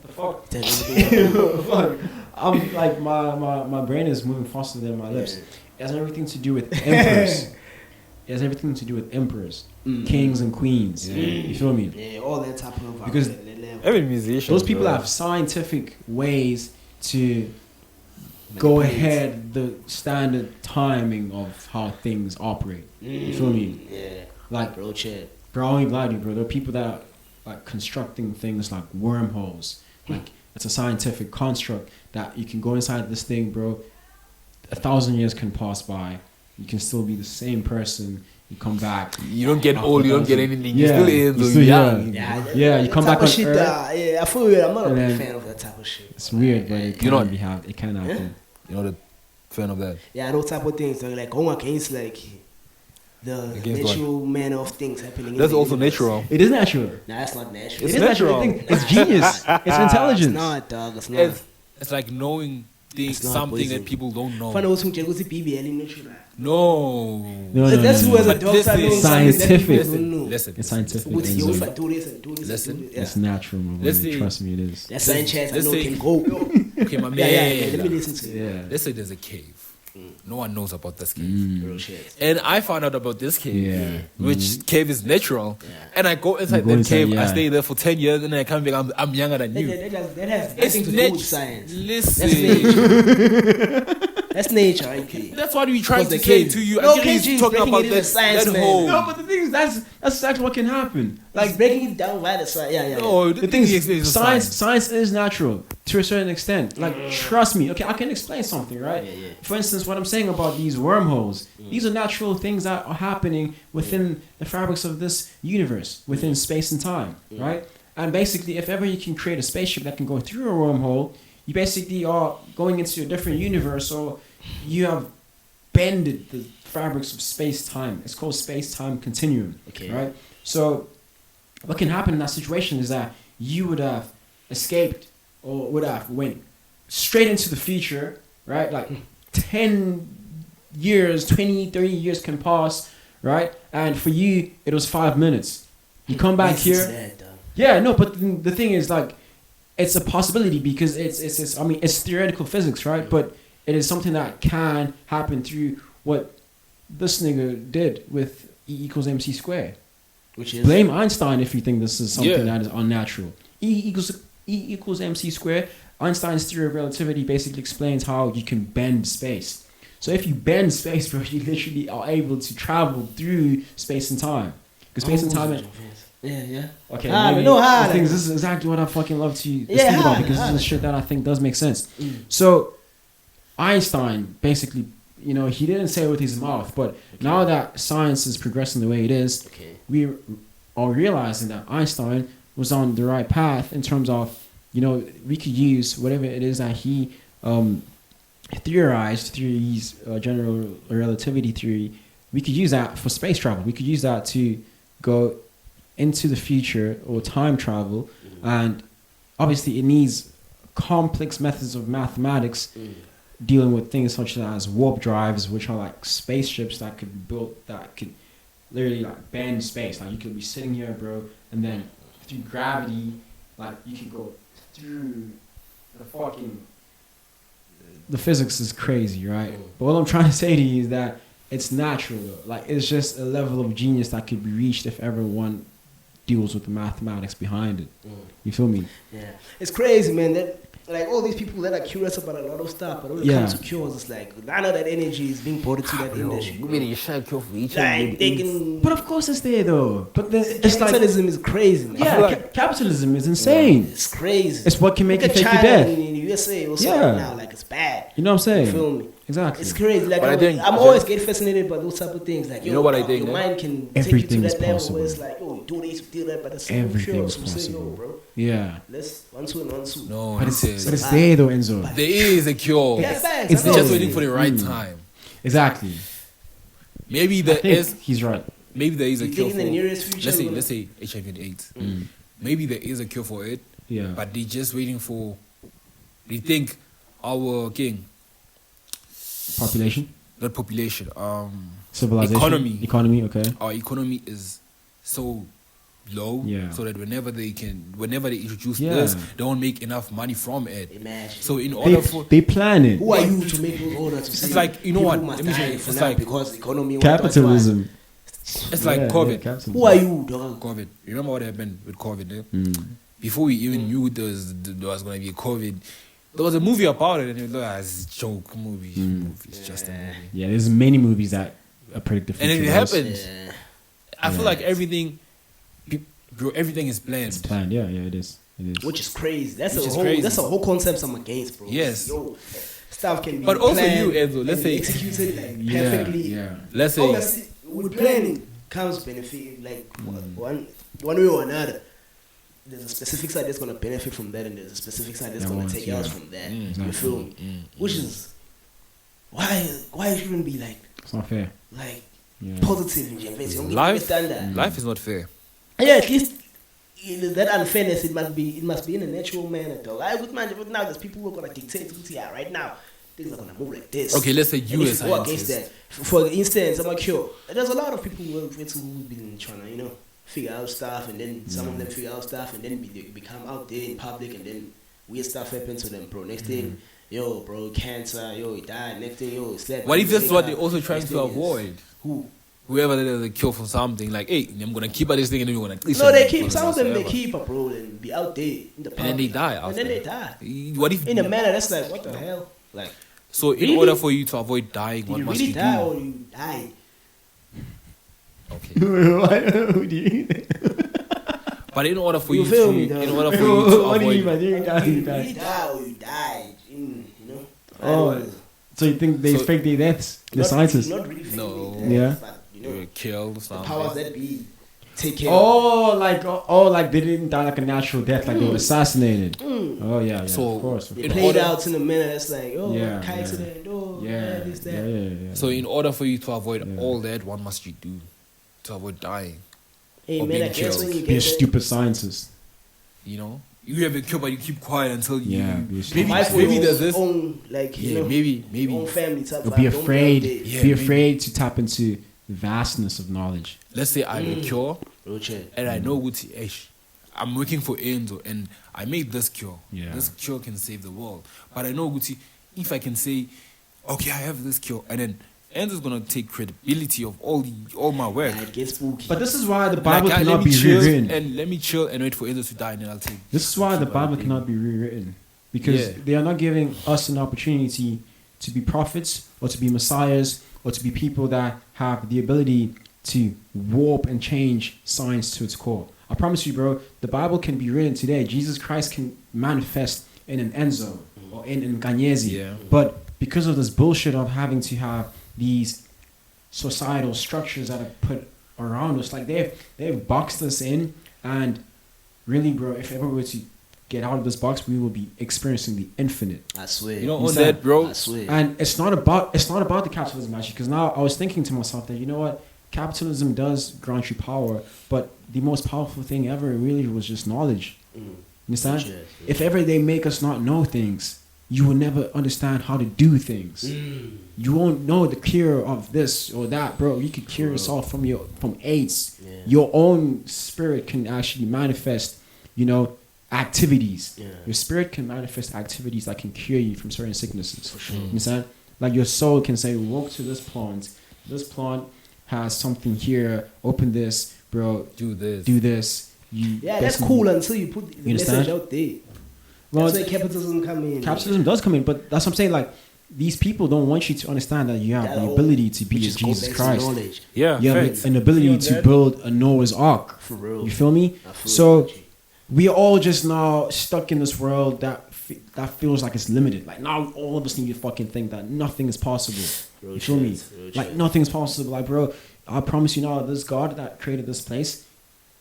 The fuck. Fuck. I'm like my brain is moving faster than my lips. It has everything to do with emperors. It has everything to do with emperors, kings and queens. You feel me? Yeah, all that type of because every musician, those people have scientific ways to go ahead the standard timing of how things operate. You feel me? Yeah. Like, bro, I only glad you, bro. There are people that are like constructing things like wormholes. Like, it's a scientific construct that you can go inside this thing, bro. 1,000 years can pass by. You can still be the same person. You come back. You don't get old. You don't get anything. Yeah. You're still young. Yeah, you come back on Earth. I feel weird. I'm not a big fan of that type of shit. It's weird, but it can happen. It can happen. You're not a fan of that. Yeah, those type of things. Like going against like the natural manner of things happening. That's also natural. It is natural. Nah, that's not natural. It is natural. It's genius. It's intelligence. It's not, dog. It's not. It's like knowing something that people don't know. No. That's who as a doctor knows scientific. Listen. It's scientific. Listen. It's natural, man. Trust me, it is. That's science chance. I know can go. Okay, my man. Yeah. Let me listen to you. Yeah. Let's say there's a cave. No one knows about this cave. And I found out about this cave, which cave is natural. And I go inside that cave. I stay there for 10 years, and then I come back. I'm younger than you. That has nothing to do with science. Listen. That's nature, right? That's what we trying to say to you. No, KG is breaking it into science, man. No, but the thing is, that's exactly what can happen. Like breaking it down by the science. Yeah. No, the thing is, science is natural to a certain extent. Like, trust me. Okay, I can explain something, right? Yeah. For instance, what I'm saying about these wormholes, these are natural things that are happening within the fabrics of this universe, within space and time, right? And basically, if ever you can create a spaceship that can go through a wormhole, you basically are going into a different universe, or you have bended the fabrics of space-time. It's called space-time continuum, right? So what can happen in that situation is that you would have escaped or would have went straight into the future, right? Like 10 years, 20, 30 years can pass, right? And for you, it was 5 minutes. You come back here. Yeah, no, but the thing is, like, it's a possibility because it's theoretical physics, right? But it is something that can happen through what this nigga did with E = MC². Which is? Blame Einstein if you think this is something that is unnatural. E equals mc squared. Einstein's theory of relativity basically explains how you can bend space. So if you bend space, bro, you literally are able to travel through space and time. Because space and time... Yeah. Okay, the thing is, this is exactly what I fucking love to think about, because this is shit that I think does make sense. So Einstein basically, he didn't say it with his mouth, but now that science is progressing the way it is, we are realizing that Einstein was on the right path in terms of, we could use whatever it is that he theorized through his general relativity theory. We could use that for space travel. We could use that to go into the future or time travel, and obviously it needs complex methods of mathematics dealing with things such as warp drives, which are like spaceships that could be built that could literally like bend space. Like you could be sitting here, bro, and then through gravity, like you could go through the physics is crazy, right? But what I'm trying to say to you is that it's natural though. Like it's just a level of genius that could be reached if everyone deals with the mathematics behind it. You feel me? Yeah. It's crazy, man. That like all these people that are curious about a lot of stuff, but when it comes to cures, it's like none of that energy is being brought into that industry. But of course it's there though. But it's capitalism is crazy, man. Yeah, capitalism is insane. It's crazy. It's what can make you fake your China death. in the USA also right now, like it's bad. You know what I'm saying? You feel me? Exactly. It's crazy. Like I'm always get fascinated by those type of things. Like you know what I think? Your mind can everything take you to that level possible. where it's like, oh, do this, do that, but it's everything is possible. Say, bro. Yeah. Let's 1 2 and 1 2. No, but it's there though, Enzo. There is a cure. It's just waiting for the right time. Exactly. Maybe there is. He's right. Maybe there is a cure for. In the nearest future, let's say HIV and AIDS. Maybe there is a cure for it. Yeah. But they're just waiting for. They think our king. Population. Not population. Civilization. Economy. Okay. Our economy is so low, so that whenever they introduce this, they won't make enough money from it. Imagine. So in order for they plan it. Who are you to make those orders? It's like, you know what? Let me say, it's like because economy. Capitalism. It's like COVID. Who are you, dog? COVID. You remember what happened with COVID? Before we even knew there was going to be a COVID, there was a movie about it, and it was it's a joke movie. It's just a movie. Yeah, there's many movies that predict the future. And it happens. I feel like everything, bro, everything is planned. It's planned, it is. Which is crazy. That's a whole concept I'm against, bro. Yes. Yo, stuff can be but also planned, you, Enzo, let's say executed like perfectly. Yeah. Let's say obviously, with planning comes benefit, like one way or another. There's a specific side that's gonna benefit from that, and there's a specific side that's gonna take us from that. You feel me? Which is why it shouldn't be like it's not fair. Like positive in life is not fair. Yeah, at least that unfairness it must be in a natural manner though. Like with now there's people who are gonna dictate right now things are gonna move like this. Okay, let's say you as go against that. For instance, I'm like, there's a lot of people who've been trying to, figure out stuff, and then some of them figure out stuff, and then they become out there in public, and then weird stuff happens to them, bro. Next thing, bro, cancer, he died. Next thing, slept. What if that's what they're also trying to avoid? Whoever there's a cure for something, like, hey, I'm gonna keep at this thing, and then we're gonna. No, they keep some of them. They keep bro, and be out there in the public, and then they die. And then they die. What if in a manner that's like, what the hell, like? So in order for you to avoid dying, what must you do? Die or you die? Okay. Who do you? But in order for you to avoid, you die or you died, so you think they fake their deaths? The scientists? Not really fake no. Deaths, but, you were killed or something. The powers that be take care. Like they didn't die like a natural death, like they were assassinated. Oh yeah. So of course. They played out in a manner that's like, car accident, this, that. Yeah. So in order for you to avoid all that, what must you do to avoid dying? Hey man, I guess when you be a stupid scientist. You have a cure, but you keep quiet until you. Yeah, maybe there's this. Own, maybe own family type. Be afraid. Be afraid to tap into the vastness of knowledge. Let's say I have a cure, and I know I'm working for Enzo, and I made this cure. Yeah. This cure can save the world. But I know Guti, if I can say, okay, I have this cure, and then Enzo's gonna take credibility of all my work. Yeah, it gets spooky. But this is why the Bible Like, cannot be rewritten. And let me chill and wait for Enzo to die, and then I'll take. This is why the Bible cannot be rewritten. Because they are not giving us an opportunity to be prophets or to be messiahs or to be people that have the ability to warp and change science to its core. I promise you, bro, the Bible can be written today. Jesus Christ can manifest in an Enzo or in Ganyezi. Yeah. But because of this bullshit of having to have these societal structures that are put around us, like they've boxed us in, and really, bro, if ever we were to get out of this box, we will be experiencing the infinite. I swear. You know, on that, bro. I swear. And it's not about the capitalism, actually, because now I was thinking to myself that, you know what, capitalism does grant you power, but the most powerful thing ever really was just knowledge. You understand? Yes. If ever they make us not know things, you will never understand how to do things. You won't know the cure of this or that, bro. You could cure yourself from AIDS. Yeah. Your own spirit can actually manifest, activities. Yeah. Your spirit can manifest activities that can cure you from certain sicknesses. For sure. You understand? Like your soul can say, walk to this plant. This plant has something here. Open this, bro. Do this. That's cool until you put the message out there. Well, that's where capitalism come in. Capitalism does come in, but that's what I'm saying. Like, these people don't want you to understand that you have the ability to be a Jesus Christ. Yeah, you have an ability to build a Noah's Ark. For real. You feel me? So we are all just now stuck in this world that feels like it's limited. Like, now all of us need to fucking think that nothing is possible. You feel me? Like, nothing's possible. Like, bro, I promise you now, this God that created this place,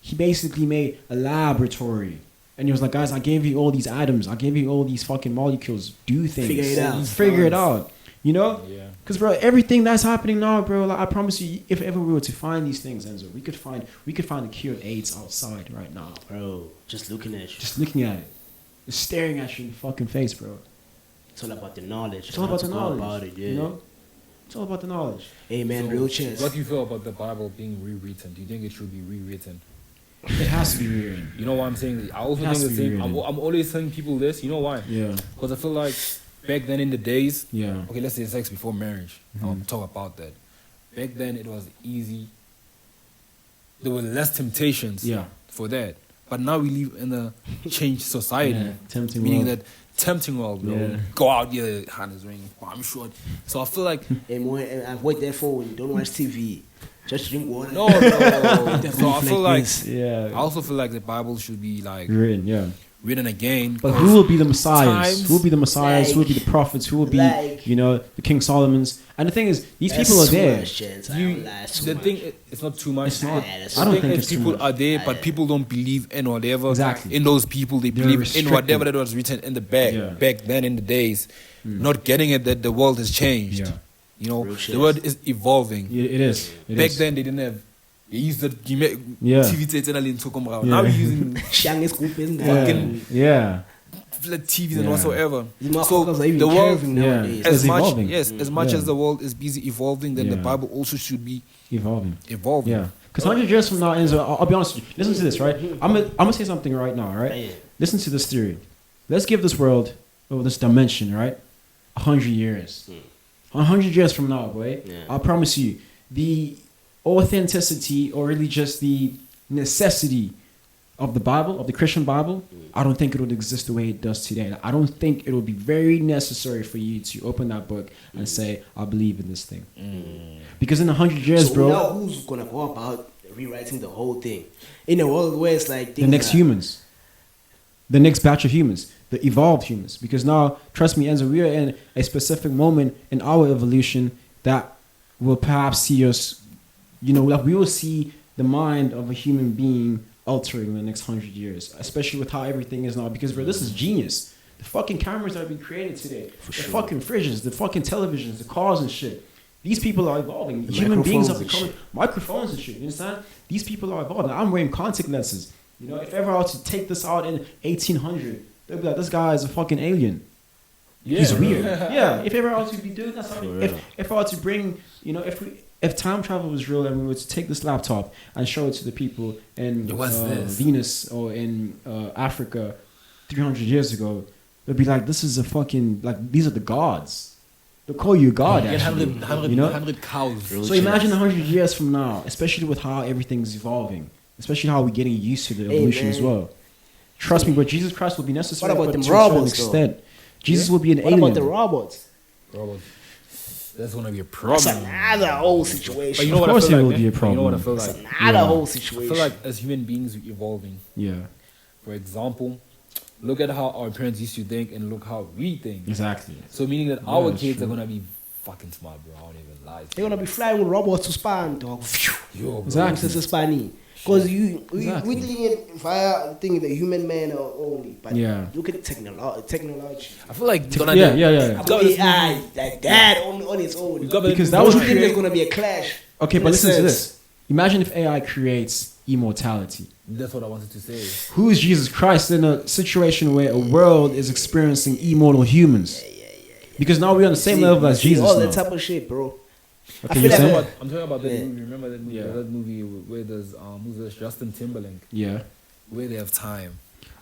he basically made a laboratory. And he was like, guys, I gave you all these atoms. I gave you all these fucking molecules. Do things. Figure it out. You know? Yeah. Because, bro, everything that's happening now, bro, like, I promise you, if ever we were to find these things, Enzo, we could find the cure of AIDS outside right now. Bro, just looking at you. Just looking at it. Just staring at you in the fucking face, bro. It's all about the knowledge. It's all about the knowledge. About it, yeah. You know? It's all about the knowledge. Hey, man, real chance. What do you feel about the Bible being rewritten? Do you think it should be rewritten? It has to be rewritten. You know what I'm saying? I also think the same. I'm always telling people this. You know why? Yeah. Because I feel like back then in the days, yeah. Okay, let's say sex before marriage. I'll talk about that. Back then it was easy. There were less temptations for that. But now we live in a changed society. Tempting meaning world. that tempting world, bro. Yeah. Go out, hand is ringing, I'm short. So I feel like avoid that phone, don't watch TV. Just drink water. No. So I feel like I also feel like the Bible should be like written again. But who will be the messiahs? Who will be the messiahs? Who will be the prophets? Who will be the King Solomon's? And the thing is, these people are there. The thing, it's not too much. It's not. I don't think it's too much. People are there, but people don't believe in whatever. Exactly. In those people, they believe in whatever that was written in the back then in the days. Not getting it that the world has changed. Yeah. You know, the world is evolving. It is. Back then, they didn't have. They used the TV. Now we're using fucking flat TVs and whatsoever. So the world, as much as the world is busy evolving, then the Bible also should be evolving. Yeah. Because 100 years from now, Enzo, I'll be honest with you. Listen to this, right? I'm gonna say something right now, right? Listen to this theory. Let's give this world, or this dimension, right, 100 years. 100 years from now, boy, I promise you, the authenticity, or really just the necessity of the Bible, of the Christian Bible, I don't think it would exist the way it does today. I don't think it would be very necessary for you to open that book and say, I believe in this thing. Because in 100 years, bro... Now who's going to go about rewriting the whole thing? In a world where it's like... The next humans. The next batch of humans. The evolved humans. Because now, trust me, Enzo, we are in a specific moment in our evolution that will perhaps see us, like we will see the mind of a human being altering in the next 100 years, especially with how everything is now. Because, bro, this is genius. The fucking cameras that are being created today, fucking fridges, the fucking televisions, the cars and shit. These people are evolving. Human beings are becoming microphones and shit. You understand? These people are evolving. I'm wearing contact lenses. If ever I were to take this out in 1800, they'll be like, this guy is a fucking alien. He's weird. If ever I were to be doing that, if I were to bring, if time travel was real and we were to take this laptop and show it to the people in Venus or in Africa 300 years ago, they'd be like, this is a fucking, like, these are the gods. They'll call you God, You get actually. 100 cows. So imagine 100 years from now, especially with how everything's evolving, especially how we're getting used to the evolution as well. Trust me, but Jesus Christ will be necessary. What about but them to a certain robots, extent. Jesus will be an What alien. about the robots? That's gonna be a problem. That's another whole situation. But you know Of what course I feel it like, will be a man? You know what I problem. feel That's like? another whole I situation. feel like as human beings we're evolving. Yeah, For example, look at how our parents used to think and look how we think. exactly. So meaning that our that's kids true. are gonna be fucking smart, bro. I don't even lie. They're gonna be flying with robots to Spain, dog. Yo, bro. Exactly. This is Spanish. Because Exactly. we think the human man only, but Yeah. look at technology. I feel like Yeah. AI like that on its own. Because that was Don't you think there's gonna be a clash? Okay, in but a listen to sense? this. Imagine if AI creates immortality. That's what I wanted to say. Who is Jesus Christ in a situation where a world is experiencing immortal humans? Because now we're on the same level as Jesus all now. that type of shit, bro. Okay, I you feel like saying? I'm talking about that Yeah. movie. Remember that movie? Yeah. That movie where there's who's this? Justin Timberlake. Yeah. Where they have time.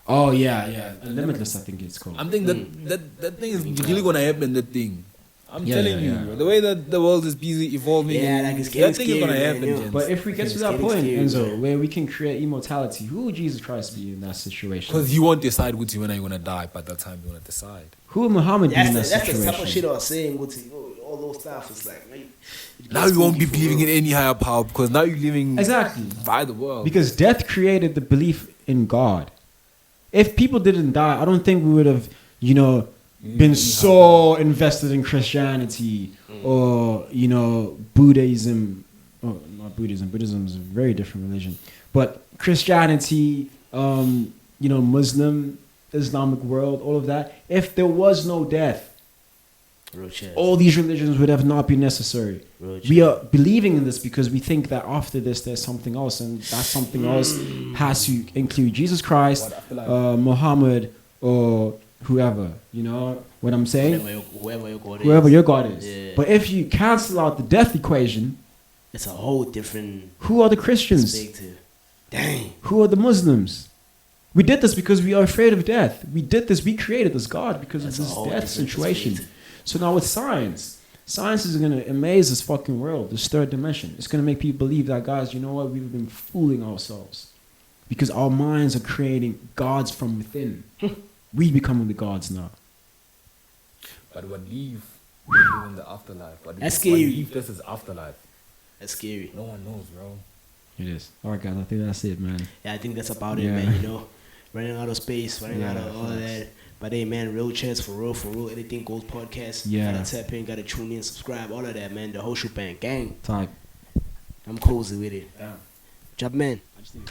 Oh yeah. Limitless, I think it's called. I'm thinking that thing is really gonna happen. That thing. I'm Yeah, telling you, yeah. bro, the way that the world is busy evolving. Yeah, like it's that getting thing is gonna scary, happen. man, yo. gents. But if we get to It's that getting point, scary, Enzo, man. where we can create immortality, who would Jesus Christ be in that situation? Because you won't decide which when you're gonna die. By that time, you wanna decide. Who would Muhammad be in that That's the situation? type of shit I was saying. All those stuff is like, man, Now you won't be believing in any higher power because now you're living Exactly. by the world. Because death created the belief in God. If people didn't die, I don't think we would have, been so invested in Christianity or, Buddhism. Oh, not Buddhism. Buddhism is a very different religion. But Christianity, Muslim, Islamic world, all of that. If there was no death, all these religions would have not been necessary. We are believing in this because we think that after this there's something else, and that something else has to include Jesus Christ, Muhammad, or whoever. You know what I'm saying? Whoever your God is. Yeah. But if you cancel out the death equation, it's a whole different who are the Christians? perspective. Dang. Who are the Muslims? We did this because we are afraid of death. We did this. We created this God because That's of a this whole death different situation. perspective. So now with science is going to amaze this fucking world, this third dimension. It's going to make people believe that, guys, you know what? We've been fooling ourselves because our minds are creating gods from within. We becoming the gods now. But what leave in the afterlife? That's scary. What leave this is afterlife. That's scary. No one knows, bro. It is. All right, guys. I think that's it, man. Yeah, I think that's about it, Yeah. man. Running out of space, running out of all facts. that. But hey, man, real chance for real. Anything Goes podcast. Yeah. Gotta tap in, gotta tune in, subscribe, all of that, man. The whole shebang, gang. Type. I'm cozy with it. Damn. Jumpman. I just think,